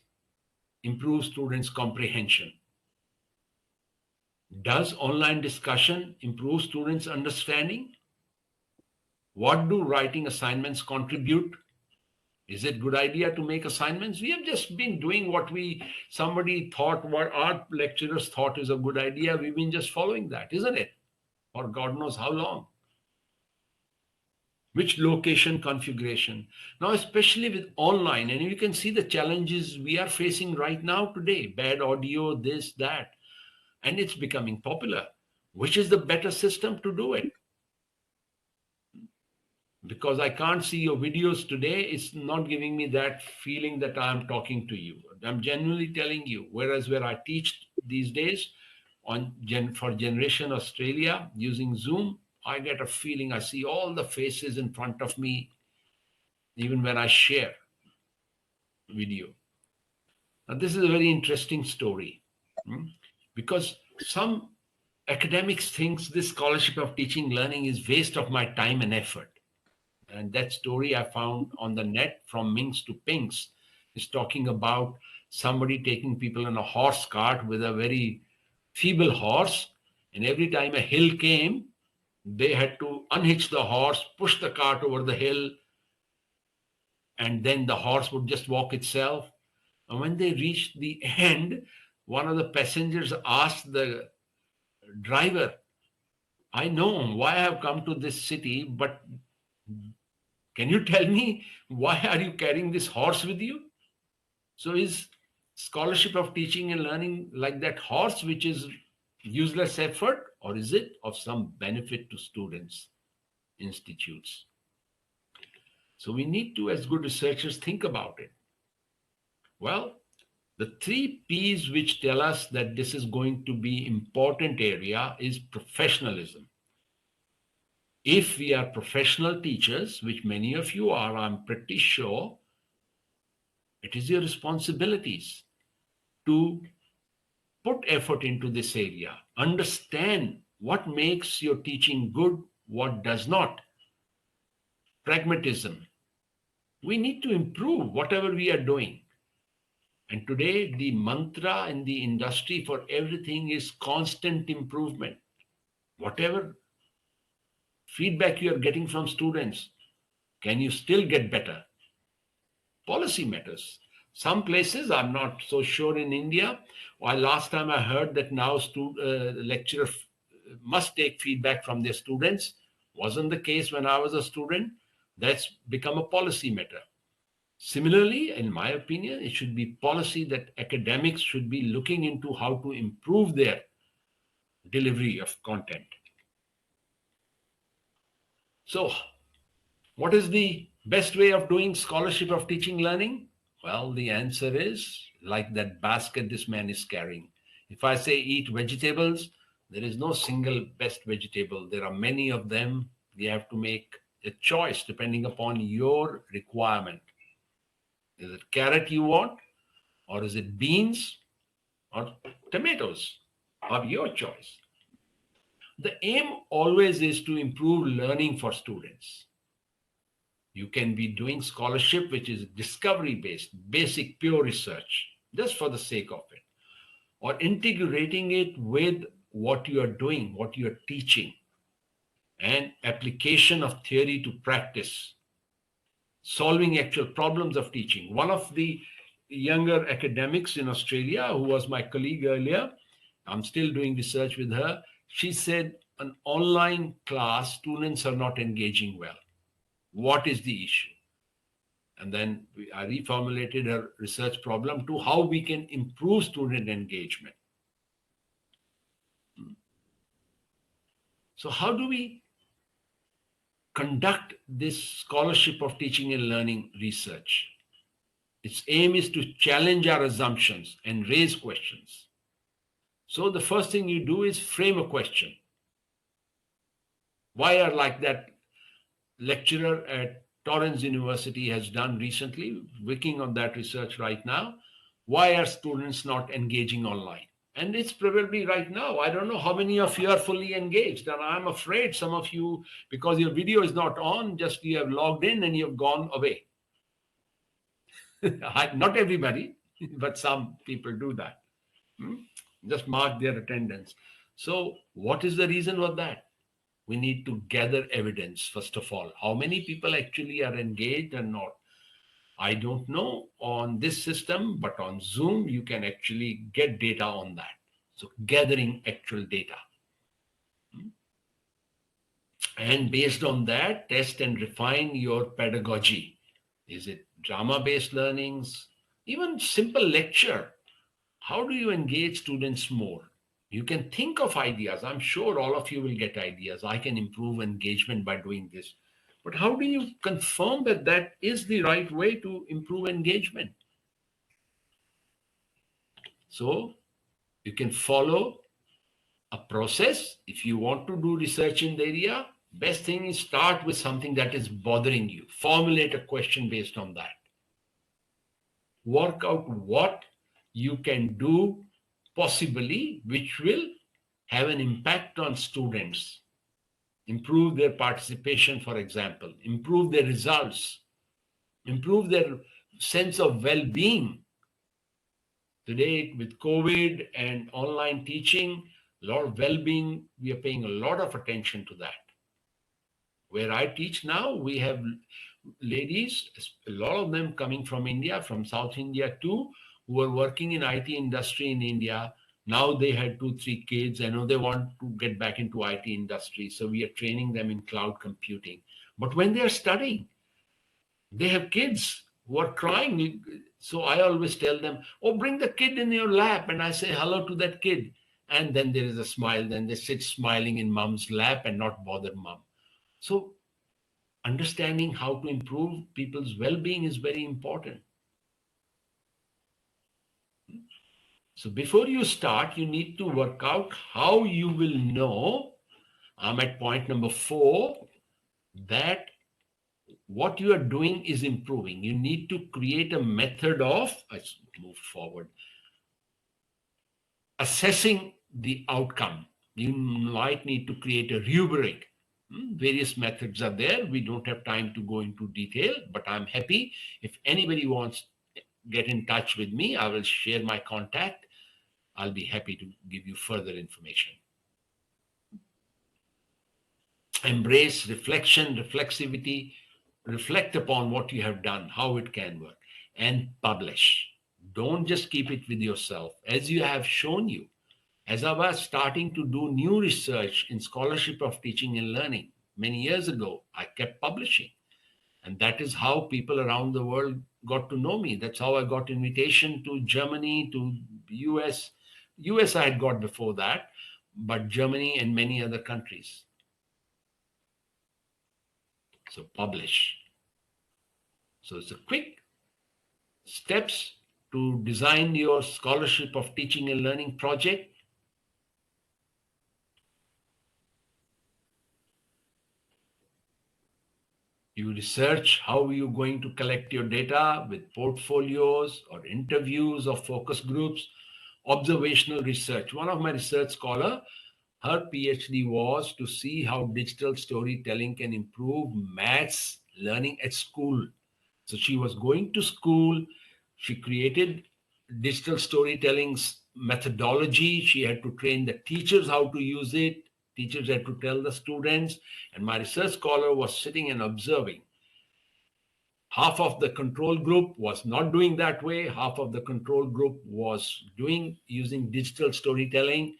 improve students' comprehension? Does online discussion improve students' understanding? What do writing assignments contribute? Is it a good idea to make assignments? We have just been doing what somebody thought, what our lecturers thought is a good idea. We've been just following that, isn't it? For God knows how long. Which location configuration? Now, especially with online, and you can see the challenges we are facing right now today, bad audio, this, that, and it's becoming popular. Which is the better system to do it? Because I can't see your videos today, it's not giving me that feeling that I'm talking to you. I'm genuinely telling you, whereas where I teach these days for Generation Australia using Zoom, I get a feeling, I see all the faces in front of me, even when I share video. Now, this is a very interesting story because some academics thinks this scholarship of teaching learning is waste of my time and effort. And that story I found on the net from Minks to Pinks is talking about somebody taking people in a horse cart with a very feeble horse. And every time a hill came, they had to unhitch the horse, push the cart over the hill, and then the horse would just walk itself. And when they reached the end, one of the passengers asked the driver, I know why I have come to this city, but can you tell me why are you carrying this horse with you? So is scholarship of teaching and learning like that horse, which is useless effort, or is it of some benefit to students, institutes? So we need to, as good researchers, think about it. Well, the 3 P's which tell us that this is going to be important area is professionalism. If we are professional teachers, which many of you are, I'm pretty sure, it is your responsibilities to put effort into this area. Understand what makes your teaching good, what does not. Pragmatism. We need to improve whatever we are doing. And today, the mantra in the industry for everything is constant improvement. Whatever feedback you are getting from students, can you still get better? Policy matters. Some places, I'm not so sure in India, while last time I heard that now lecturers must take feedback from their students. Wasn't the case when I was a student. That's become a policy matter. Similarly, in my opinion, it should be policy that academics should be looking into how to improve their delivery of content. So, what is the best way of doing scholarship of teaching learning? Well, the answer is like that basket this man is carrying. If I say eat vegetables, there is no single best vegetable. There are many of them. You have to make a choice depending upon your requirement. Is it carrot you want, or is it beans or tomatoes? Of your choice. The aim always is to improve learning for students. You can be doing scholarship, which is discovery based, basic, pure research, just for the sake of it, or integrating it with what you are doing, what you are teaching, and application of theory to practice, solving actual problems of teaching. One of the younger academics in Australia, who was my colleague earlier, I'm still doing research with her. She said, an online class, students are not engaging well. What is the issue? And then I reformulated her research problem to how we can improve student engagement. So, how do we conduct this scholarship of teaching and learning research? Its aim is to challenge our assumptions and raise questions. So, the first thing you do is frame a question. Why are like that lecturer at Torrens University has done recently, working on that research right now? Why are students not engaging online? And it's probably right now. I don't know how many of you are fully engaged. And I'm afraid some of you, because your video is not on, just you have logged in and you've gone away. Not everybody, but some people do that. Just mark their attendance. So, what is the reason for that? We need to gather evidence, first of all. How many people actually are engaged and not? I don't know on this system, but on Zoom, you can actually get data on that. So, gathering actual data. And based on that, test and refine your pedagogy. Is it drama based learnings? Even simple lecture. How do you engage students more? You can think of ideas. I'm sure all of you will get ideas. I can improve engagement by doing this. But how do you confirm that that is the right way to improve engagement? So you can follow a process. If you want to do research in the area, best thing is start with something that is bothering you. Formulate a question based on that. Work out what you can do possibly, which will have an impact on students, improve their participation, for example, improve their results, improve their sense of well-being. Today, with COVID and online teaching, a lot of well-being, we are paying a lot of attention to that. Where I teach now, we have ladies, a lot of them coming from India, from South India too, who are working in IT industry in India. Now they had 2-3 kids. I know they want to get back into IT industry. So we are training them in cloud computing. But when they are studying, they have kids who are crying. So I always tell them, oh, bring the kid in your lap. And I say hello to that kid. And then there is a smile. Then they sit smiling in mom's lap and not bother mom. So understanding how to improve people's well-being is very important. So before you start, you need to work out how you will know. I'm at point number 4, that what you are doing is improving. You need to create a method of, let's move forward, assessing the outcome. You might need to create a rubric. Various methods are there. We don't have time to go into detail, but I'm happy if anybody wants to get in touch with me, I will share my contact. I'll be happy to give you further information. Embrace reflection, reflexivity, reflect upon what you have done, how it can work, and publish. Don't just keep it with yourself. As you have shown you, as I was starting to do new research in scholarship of teaching and learning many years ago, I kept publishing. And that is how people around the world got to know me. That's how I got invitation to Germany, to US. US I had got before that, but Germany and many other countries. So publish. So it's a quick steps to design your scholarship of teaching and learning project. You research how you're going to collect your data with portfolios or interviews or focus groups, observational research. One of my research scholar, her PhD was to see how digital storytelling can improve maths learning at school. So she was going to school. She created digital storytelling's methodology. She had to train the teachers how to use it. Teachers had to tell the students. And my research scholar was sitting and observing. Half of the control group was not doing that way. Half of the control group was using digital storytelling,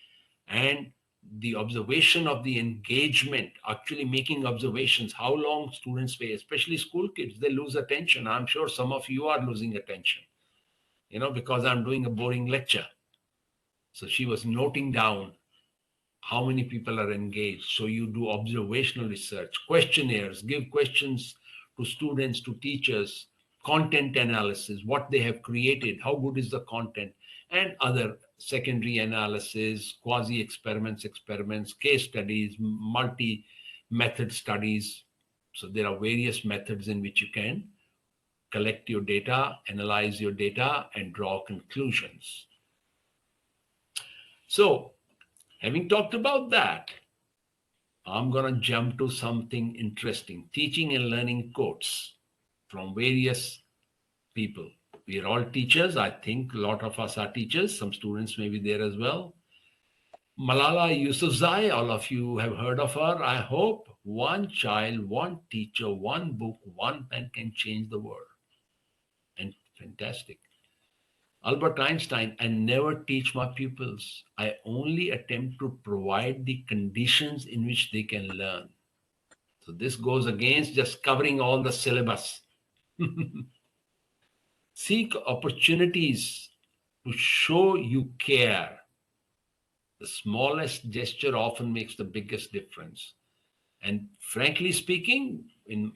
and the observation of the engagement, actually making observations, how long students pay, especially school kids, they lose attention. I'm sure some of you are losing attention, because I'm doing a boring lecture. So she was noting down how many people are engaged. So you do observational research, questionnaires, give questions to students, to teachers, content analysis, what they have created, how good is the content, and other secondary analysis, quasi experiments, case studies, multi-method studies. So there are various methods in which you can collect your data, analyze your data, and draw conclusions. So having talked about that, I'm going to jump to something interesting. Teaching and learning quotes from various people. We are all teachers. I think a lot of us are teachers. Some students may be there as well. Malala Yousafzai, all of you have heard of her. I hope one child, one teacher, one book, one pen can change the world. And fantastic. Albert Einstein, I never teach my pupils. I only attempt to provide the conditions in which they can learn. So this goes against just covering all the syllabus. Seek opportunities to show you care. The smallest gesture often makes the biggest difference. And frankly speaking,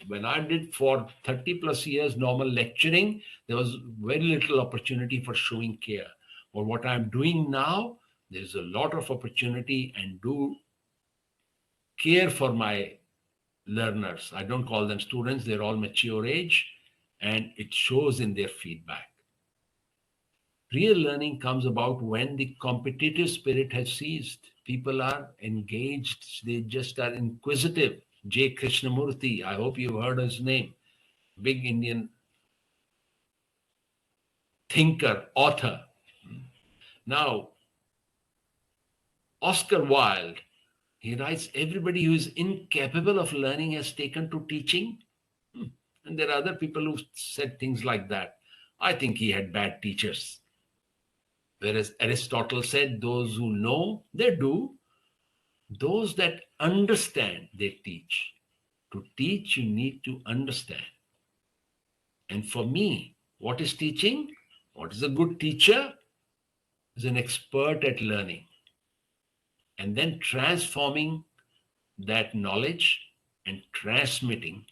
when I did for 30 plus years normal lecturing, there was very little opportunity for showing care. But what I'm doing now, there's a lot of opportunity and do care for my learners. I don't call them students, they're all mature age, and it shows in their feedback. Real learning comes about when the competitive spirit has ceased. People are engaged, they just are inquisitive. J. Krishnamurti, I hope you've heard his name, big Indian thinker, author. Now, Oscar Wilde, he writes, everybody who is incapable of learning has taken to teaching. And there are other people who said things like that. I think he had bad teachers. Whereas Aristotle said, those who know, they do. Those that understand, they teach. To teach, you need to understand. And for me, what is teaching? What is a good teacher? Is an expert at learning and then transforming that knowledge and transmitting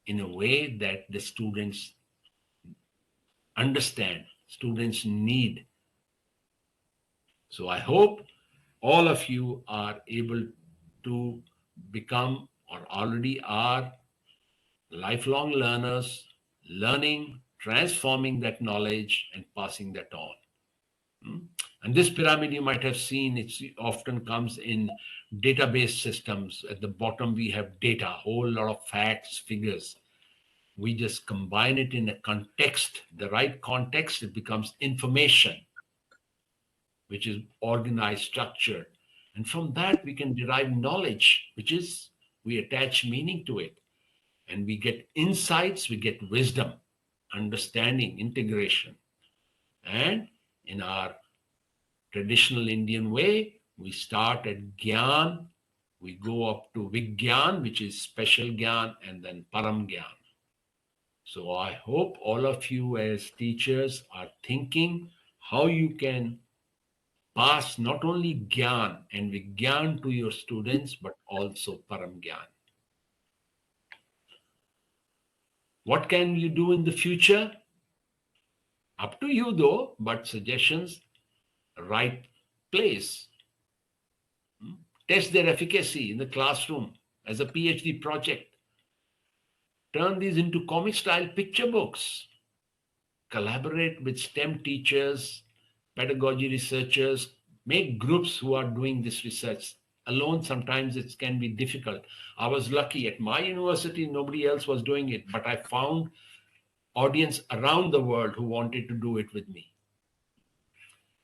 in a way that the students understand, students need. So I hope all of you are able to become or already are lifelong learners, learning, transforming that knowledge and passing that on. And this pyramid you might have seen, it often comes in database systems. At the bottom, we have data, a whole lot of facts, figures. We just combine it in a context, the right context, it becomes information, which is organized, structured. And from that, we can derive knowledge, which is we attach meaning to it. And we get insights, we get wisdom, understanding, integration. And in our traditional Indian way, we start at Gyan, we go up to Vigyan, which is special Gyan, and then Param Gyan. So I hope all of you as teachers are thinking how you can pass not only Gyan and Vigyan to your students, but also Param Gyan. What can you do in the future? Up to you though, but suggestions, right place. Test their efficacy in the classroom as a PhD project. Turn these into comic style picture books. Collaborate with STEM teachers, pedagogy researchers, make groups who are doing this research. Alone, sometimes it can be difficult. I was lucky at my university, nobody else was doing it, but I found audience around the world who wanted to do it with me.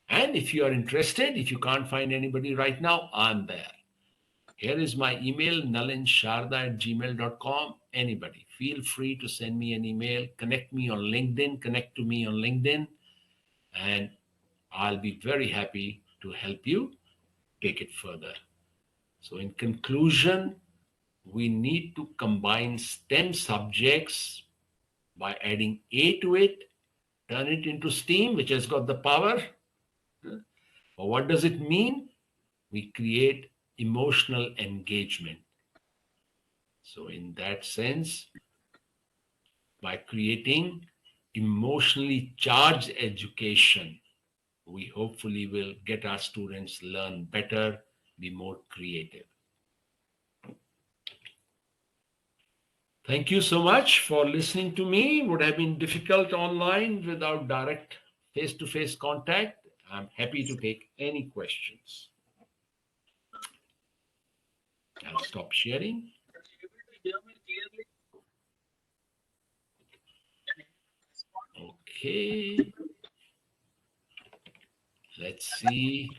And if you are interested, if you can't find anybody right now, I'm there. Here is my email, nalinsharda@gmail.com. Anybody, feel free to send me an email, connect me on LinkedIn, connect to me on LinkedIn, and I'll be very happy to help you take it further. So in conclusion, we need to combine STEM subjects by adding A to it, turn it into STEAM, which has got the power. Or what does it mean? We create emotional engagement. So in that sense, by creating emotionally charged education, we hopefully will get our students learn better, be more creative. Thank you so much for listening to me. Would have been difficult online without direct face-to-face contact. I'm happy to take any questions. I'll stop sharing. Okay. Let's see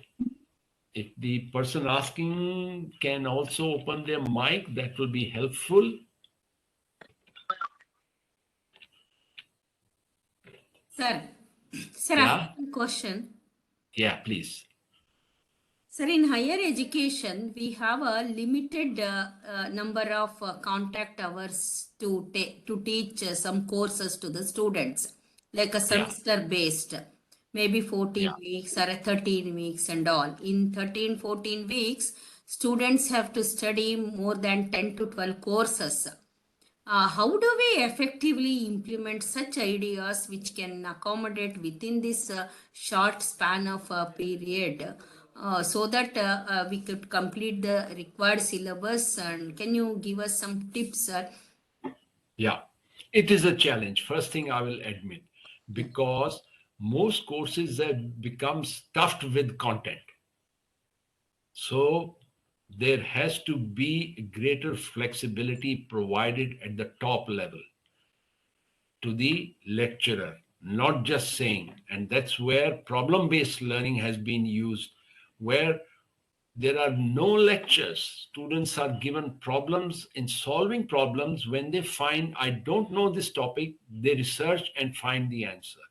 if the person asking can also open their mic. That will be helpful. Sir, I Yeah. have a question. Yeah, please. Sir, in higher education, we have a limited number of contact hours to teach some courses to the students, like a semester based, maybe 14 weeks or a 13 weeks and all. In 13, 14 weeks, students have to study more than 10 to 12 courses. How do we effectively implement such ideas which can accommodate within this short span of period so that we could complete the required syllabus? And can you give us some tips, sir? Yeah, it is a challenge. First thing I will admit, because most courses have become stuffed with content. So there has to be greater flexibility provided at the top level to the lecturer, not just saying. And that's where problem-based learning has been used, where there are no lectures. Students are given problems. In solving problems, when they find, I don't know this topic, they research and find the answer.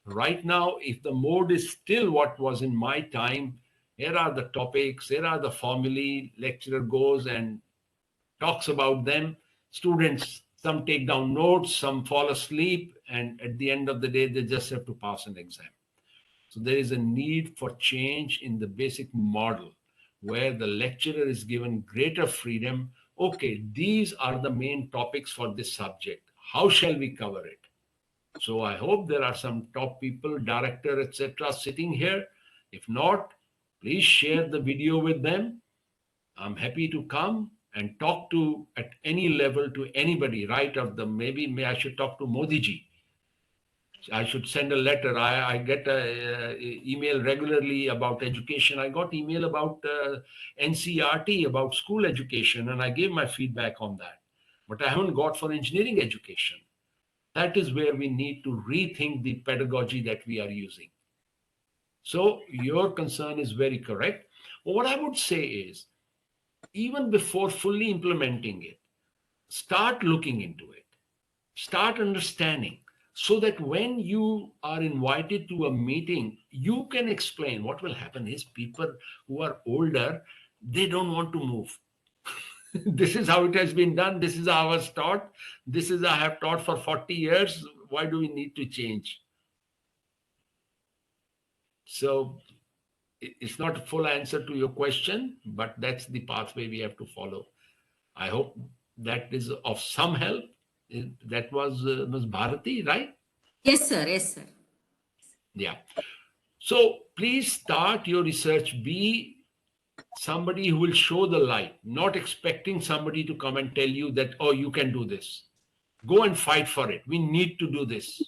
Right now, if the mode is still what was in my time, here are the topics, here are the formulae, lecturer goes and talks about them. Students, some take down notes, some fall asleep, and at the end of the day, they just have to pass an exam. So there is a need for change in the basic model where the lecturer is given greater freedom. Okay, these are the main topics for this subject. How shall we cover it? So I hope there are some top people, director, etc., sitting here. If not, please share the video with them. I'm happy to come and talk to at any level to anybody. Right of the maybe I should talk to Modi ji. I should send a letter. I get a email regularly about education. I got email about NCRT, about school education, and I gave my feedback on that. But I haven't got for engineering education. That is where we need to rethink the pedagogy that we are using. So your concern is very correct. What I would say is, even before fully implementing it, start looking into it, start understanding, so that when you are invited to a meeting, you can explain. What will happen is people who are older, they don't want to move. This is how it has been done. This is how I was taught. This is I have taught for 40 years. Why do we need to change? So it's not a full answer to your question, but that's the pathway we have to follow. I hope that is of some help. That was Ms. Bharati, right? Yes, sir. Yes, sir. Yeah. So please start your research. Be somebody who will show the light, not expecting somebody to come and tell you that, oh, you can do this. Go and fight for it. We need to do this.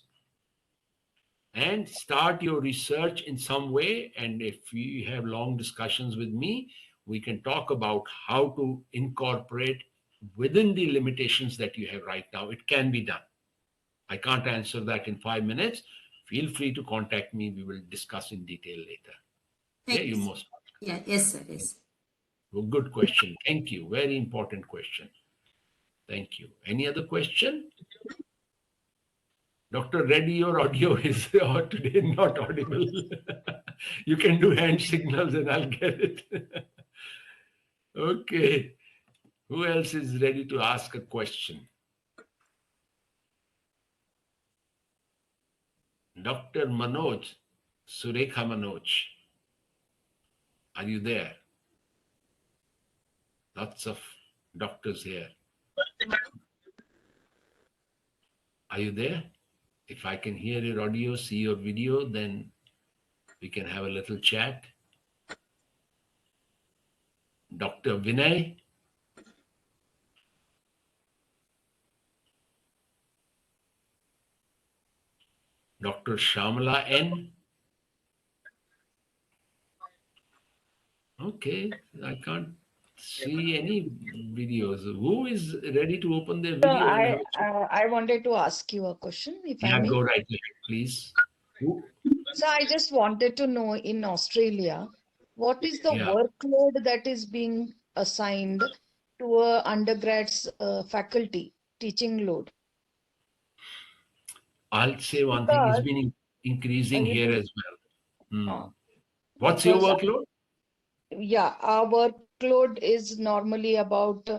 And start your research in some way. And if you have long discussions with me, we can talk about how to incorporate within the limitations that you have right now. It can be done. I can't answer that in 5 minutes. Feel free to contact me. We will discuss in detail later. Yeah, Thank you, you sir. most. Yeah, yes, sir. Yes. Well, good question. Thank you. Very important question. Thank you. Any other question? Dr. Reddy, your audio is today not audible. You can do hand signals and I'll get it. Okay. Who else is ready to ask a question? Dr. Manoj, Surekha Manoj, are you there? Lots of doctors here. Are you there? If I can hear your audio, see your video, then we can have a little chat. Dr. Vinay, Dr. Shamala N. Okay, I can't see any videos. Who is ready to open their So video and have a chat? I wanted to ask you a question, if I Yeah, may. go right ahead, please. Who? So I just wanted to know in Australia, what is the Yeah, workload that is being assigned to a undergrad's faculty teaching load? I'll say one thing. It's Because been increasing you here know, as well. Hmm. uh, What's your because workload? yeah, our workload is normally about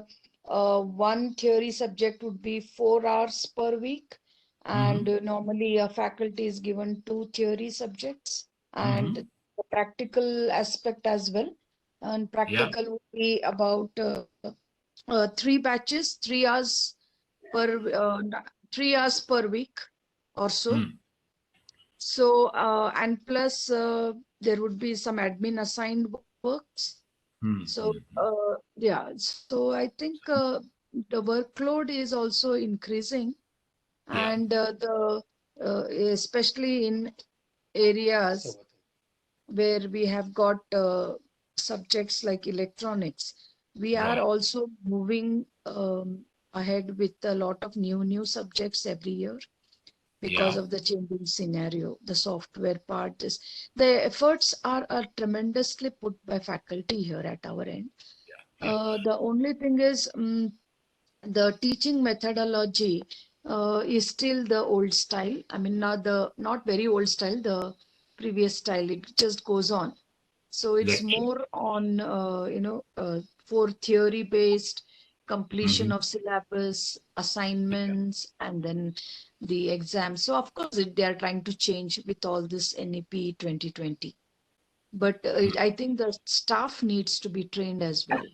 one theory subject would be 4 hours per week, and Mm-hmm. normally a faculty is given two theory subjects and Mm-hmm. the practical aspect as well. And Yeah. practical would be about 3 batches, 3 hours per 3 hours per week or so. Mm. So and plus there would be some admin assigned works. So, Mm-hmm. yeah, so I think the workload is also increasing, Yeah. and especially in areas where we have got subjects like electronics, we are Right. also moving ahead with a lot of new subjects every year because Yeah. of the changing scenario. The software part is the efforts are tremendously put by faculty here at our end. Yeah. The only thing is the teaching methodology is still the old style. I mean, not very old style, the previous style. It just goes on. So it's Lecture. more on for theory based completion Mm-hmm. of syllabus, assignments, and then the exam. So of course they are trying to change with all this NEP 2020. But I think the staff needs to be trained as well,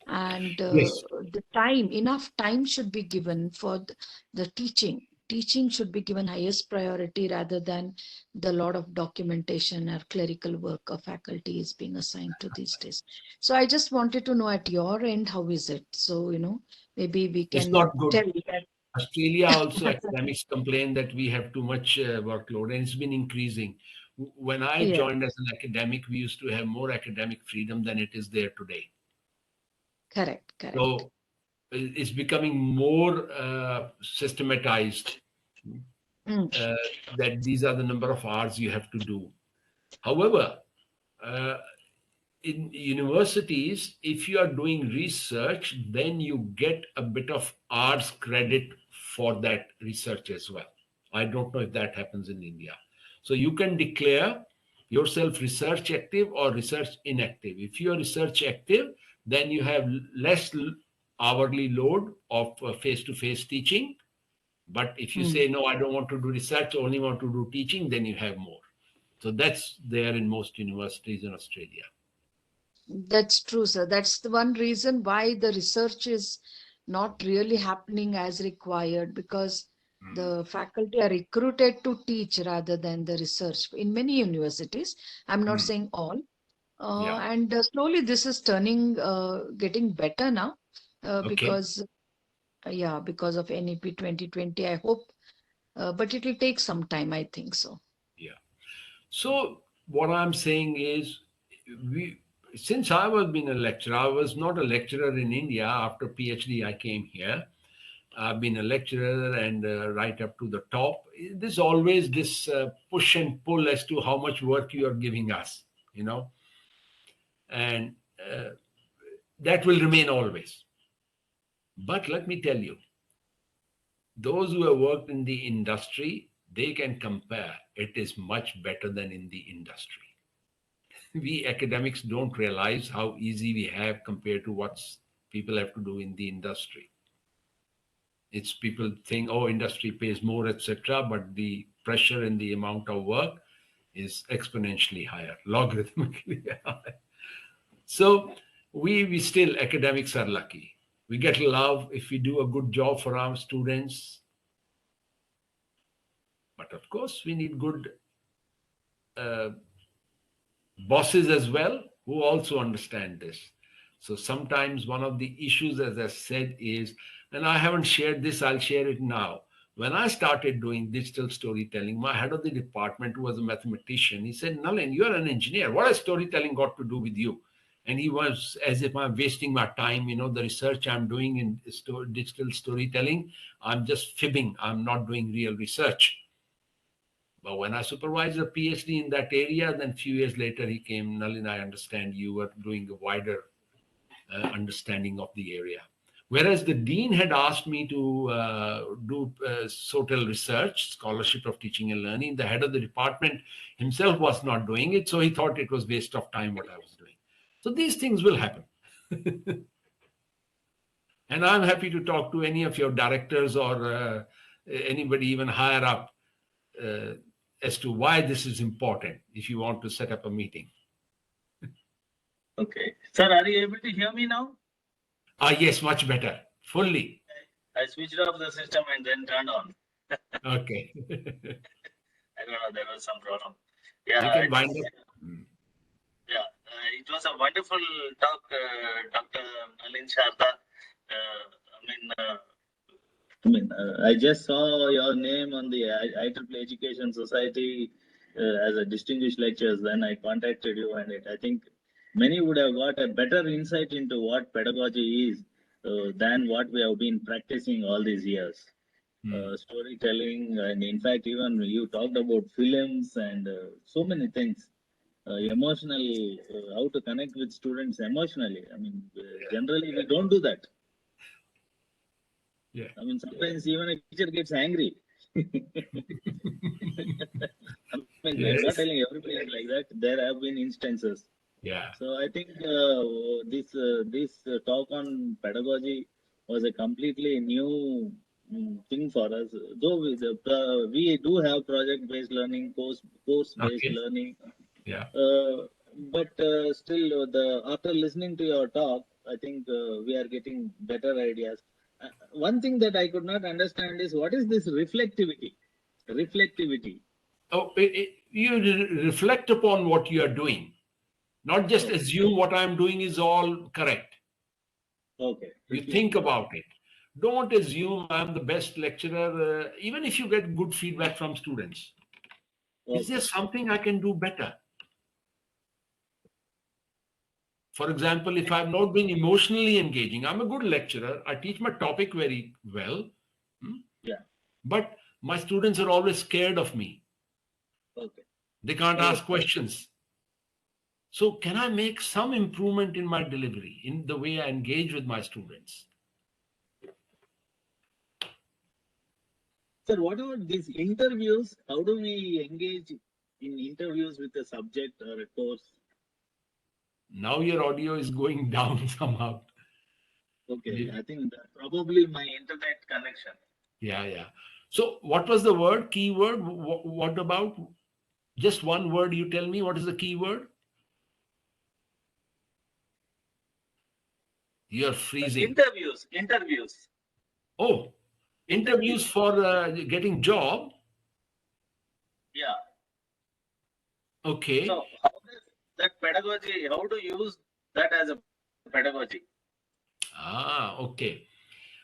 and Yes. the time, enough time should be given for the teaching should be given highest priority rather than the lot of documentation or clerical work of faculty is being assigned to these days. So I just wanted to know at your end, how is it? So maybe we It's can not good. tell that. Australia also academics complain that we have too much workload and it's been increasing. When I Yeah, joined as an academic, we used to have more academic freedom than it is there today. correct. So it's becoming more systematized Mm, uh, that these are the number of hours you have to do. However, uh, in universities, if you are doing research, then you get a bit of hours credit for that research as well. I don't know if that happens in India. So you can declare yourself research active or research inactive. If you are research active, then you have less hourly load of face to face teaching. But if you mm. say, no, I don't want to do research, only want to do teaching, then you have more. So that's there in most universities in Australia. That's true, sir. That's the one reason why the research is not really happening as required because Mm. the faculty are recruited to teach rather than the research in many universities. I'm not Mm. saying all. Yeah. And slowly this is turning, getting better now Okay. because of NEP 2020, I hope. But it will take some time, I think so. Yeah. So what I'm saying is, we since I was being a lecturer, I was not a lecturer in India. After PhD, I came here. I've been a lecturer and right up to the top. There's always this push and pull as to how much work you are giving us, and that will remain always. But let me tell you, those who have worked in the industry, they can compare. It is much better than in the industry. We academics don't realize how easy we have compared to what people have to do in the industry. It's people think, oh, industry pays more, etc., but the pressure and the amount of work is exponentially higher, logarithmically higher. So we still, academics are lucky. We get love if we do a good job for our students. But of course, we need good uh, bosses as well who also understand this. So sometimes one of the issues, as I said, is, and I haven't shared this, I'll share it now. When I started doing digital storytelling, my head of the department, who was a mathematician, he said, Nalin, you're an engineer. What has storytelling got to do with you? And he was as if I'm wasting my time, the research I'm doing in digital storytelling, I'm just fibbing. I'm not doing real research. But when I supervised a PhD in that area, then a few years later he came, Nalin, I understand you were doing a wider understanding of the area. Whereas the dean had asked me to do SOTEL research, scholarship of teaching and learning, the head of the department himself was not doing it, so he thought it was waste of time what I was doing. So these things will happen. And I'm happy to talk to any of your directors or anybody even higher up uh, as to why this is important if you want to set up a meeting. Okay. Sir, are you able to hear me now? Yes, much better. Fully. I switched off the system and then turned on. Okay. I don't know, there was some problem. You Yeah, can wind up. yeah. It was a wonderful talk, Dr. Nalin Sharda. I just saw your name on the IEEE Education Society as a distinguished lecturer. Then I contacted you, and I think many would have got a better insight into what pedagogy is than what we have been practicing all these years. Storytelling, and in fact, even you talked about films and so many things. Emotional, how to connect with students emotionally. Generally, we don't do that. Yeah. Sometimes even a teacher gets angry. I'm Yes. not telling everybody is like that. There have been instances. Yeah. So I think this talk on pedagogy was a completely new thing for us. Though we do have project-based learning, course-based Okay. learning, Yeah. but still, after listening to your talk, I think we are getting better ideas. One thing that I could not understand is what is this reflectivity? Reflectivity. Oh, you reflect upon what you are doing, not just Okay. assume what I'm doing is all correct. Okay. You think about it. Don't assume I'm the best lecturer, even if you get good feedback from students. Okay. Is there something I can do better? For example, if I'm not being emotionally engaging, I'm a good lecturer. I teach my topic very well. Yeah. But my students are always scared of me. Okay. They can't ask questions. So can I make some improvement in my delivery, in the way I engage with my students? Sir, what about these interviews? How do we engage in interviews with a subject or a course? Now your audio is going down somehow. Okay, I think that's probably my internet connection. Yeah. So what was the word, keyword? What about just one word? You tell me what is the keyword? You're freezing. Interviews. Oh, interviews for getting job. Yeah. Okay. So how does that pedagogy, how to use that as a pedagogy? Okay.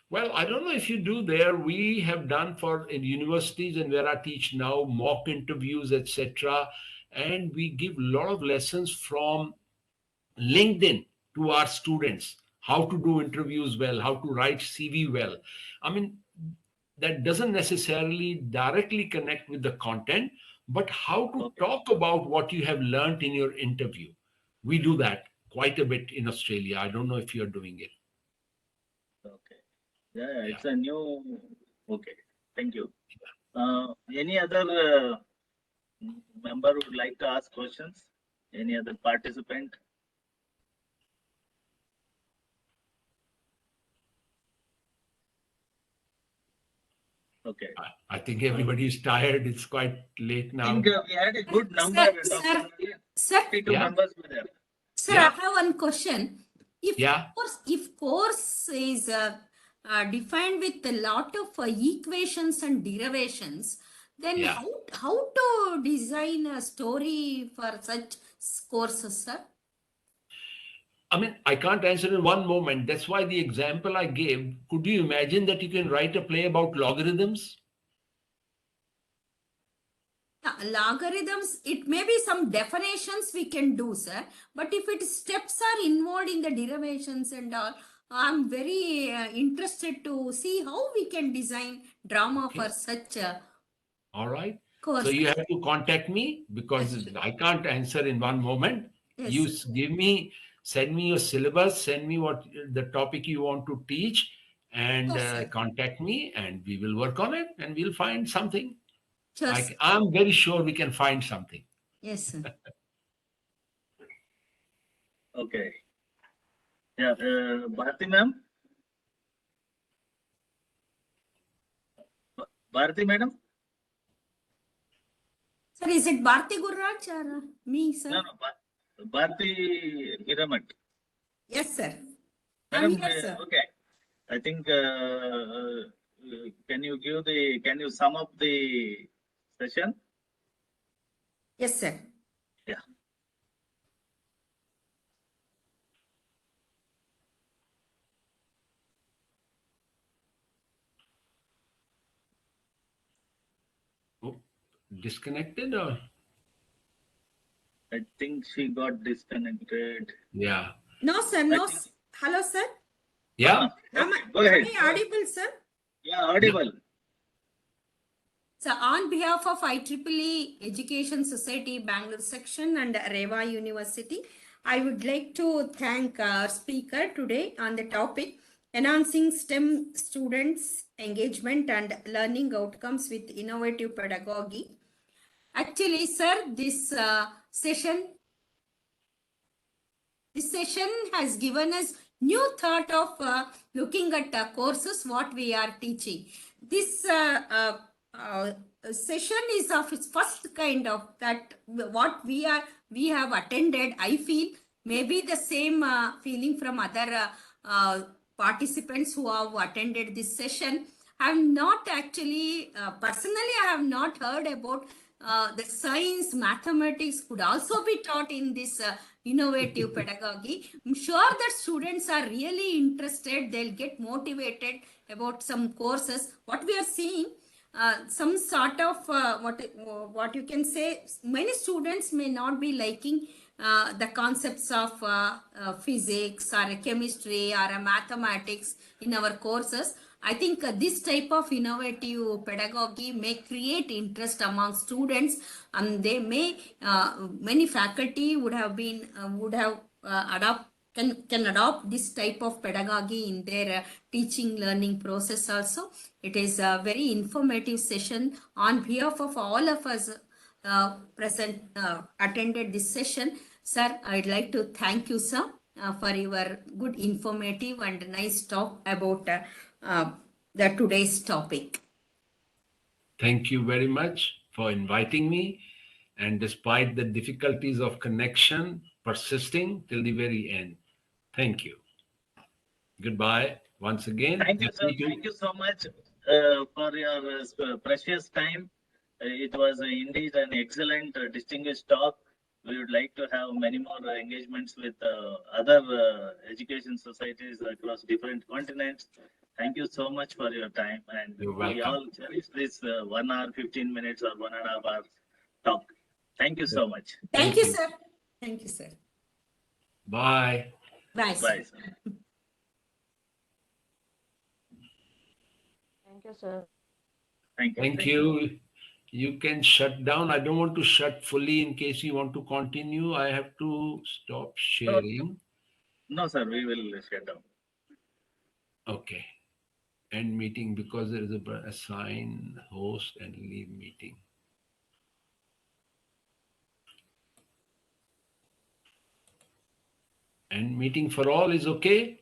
Well, I don't know if you do there. We have done for in universities and where I teach now mock interviews, etc. And we give a lot of lessons from LinkedIn to our students, how to do interviews well, how to write CV well. I mean, that doesn't necessarily directly connect with the content, but how to talk about what you have learned in your interview. We do that quite a bit in Australia. I don't know if you're doing it. Okay. Yeah, Yeah. it's a new. Okay. Thank you. Any other member would like to ask questions? Any other participant? Okay. I think everybody is tired. It's quite late I now. think we had a good number. Sir, 52 members were there. Sir, I have one question. If course is defined with a lot of equations and derivations, then how to design a story for such courses, sir? I mean, I can't answer in one moment. That's why the example I gave, could you imagine that you can write a play about logarithms? Logarithms, it may be some definitions we can do, sir. But if it steps are involved in the derivations and all, I'm very interested to see how we can design drama for such all right. courses. So you have to contact me because I can't answer in one moment. You send me your syllabus, send me what the topic you want to teach, and contact me, and we will work on it, and we'll find something. I'm very sure we can find something. Yes, sir. Okay. Yeah, Bharti ma'am. Bharti madam. Sir, is it Bharti Gurraj or me, sir? No, Bharti Hiramat. Yes, sir. Madam, I'm here, sir. okay. I think can you sum up the session? Yes, sir. Yeah. Oh, disconnected or? I think she got disconnected. Yeah. No, sir. No. Hello, sir. Yeah. Go ahead. Am I audible, sir? Yeah, audible. So, on behalf of IEEE Education Society Bangalore section and Reva University, I would like to thank our speaker today on the topic enhancing STEM students' engagement and learning outcomes with innovative pedagogy. Actually, sir, this session has given us new thought of looking at courses, what we are teaching. This session is of its first kind of that what we have attended. I feel maybe the same feeling from other participants who have attended this session. I have not actually, personally, I have not heard about the science, mathematics could also be taught in this innovative pedagogy. I'm sure that students are really interested. They'll get motivated about some courses. What we are seeing, some sort of what you can say, many students may not be liking the concepts of physics or chemistry or mathematics in our courses. I think this type of innovative pedagogy may create interest among students, and they may many faculty would have can adopt this type of pedagogy in their teaching learning process also. It is a very informative session. On behalf of all of us attended this session, sir, I'd like to thank you, sir, for your good informative and nice talk about the today's topic. Thank you very much for inviting me. And despite the difficulties of connection persisting till the very end, thank you. Goodbye once again. Thank you, sir. Happy to- Thank you so much for your precious time. It was indeed an excellent, distinguished talk. We would like to have many more engagements with other education societies across different continents. Thank you so much for your time, and You're we welcome. all cherish this 1 hour, 15 minutes, or 1.5 hours talk. Thank you so much. Thank you, sir. Thank you, sir. Bye. Bye, sir. Bye, sir. Thank you, sir. Thank you. Thank you. You can shut down. I don't want to shut fully in case you want to continue. I have to stop sharing. No, sir, we will shut down. Okay. End meeting because there is a assign host and leave meeting. End meeting for all is okay.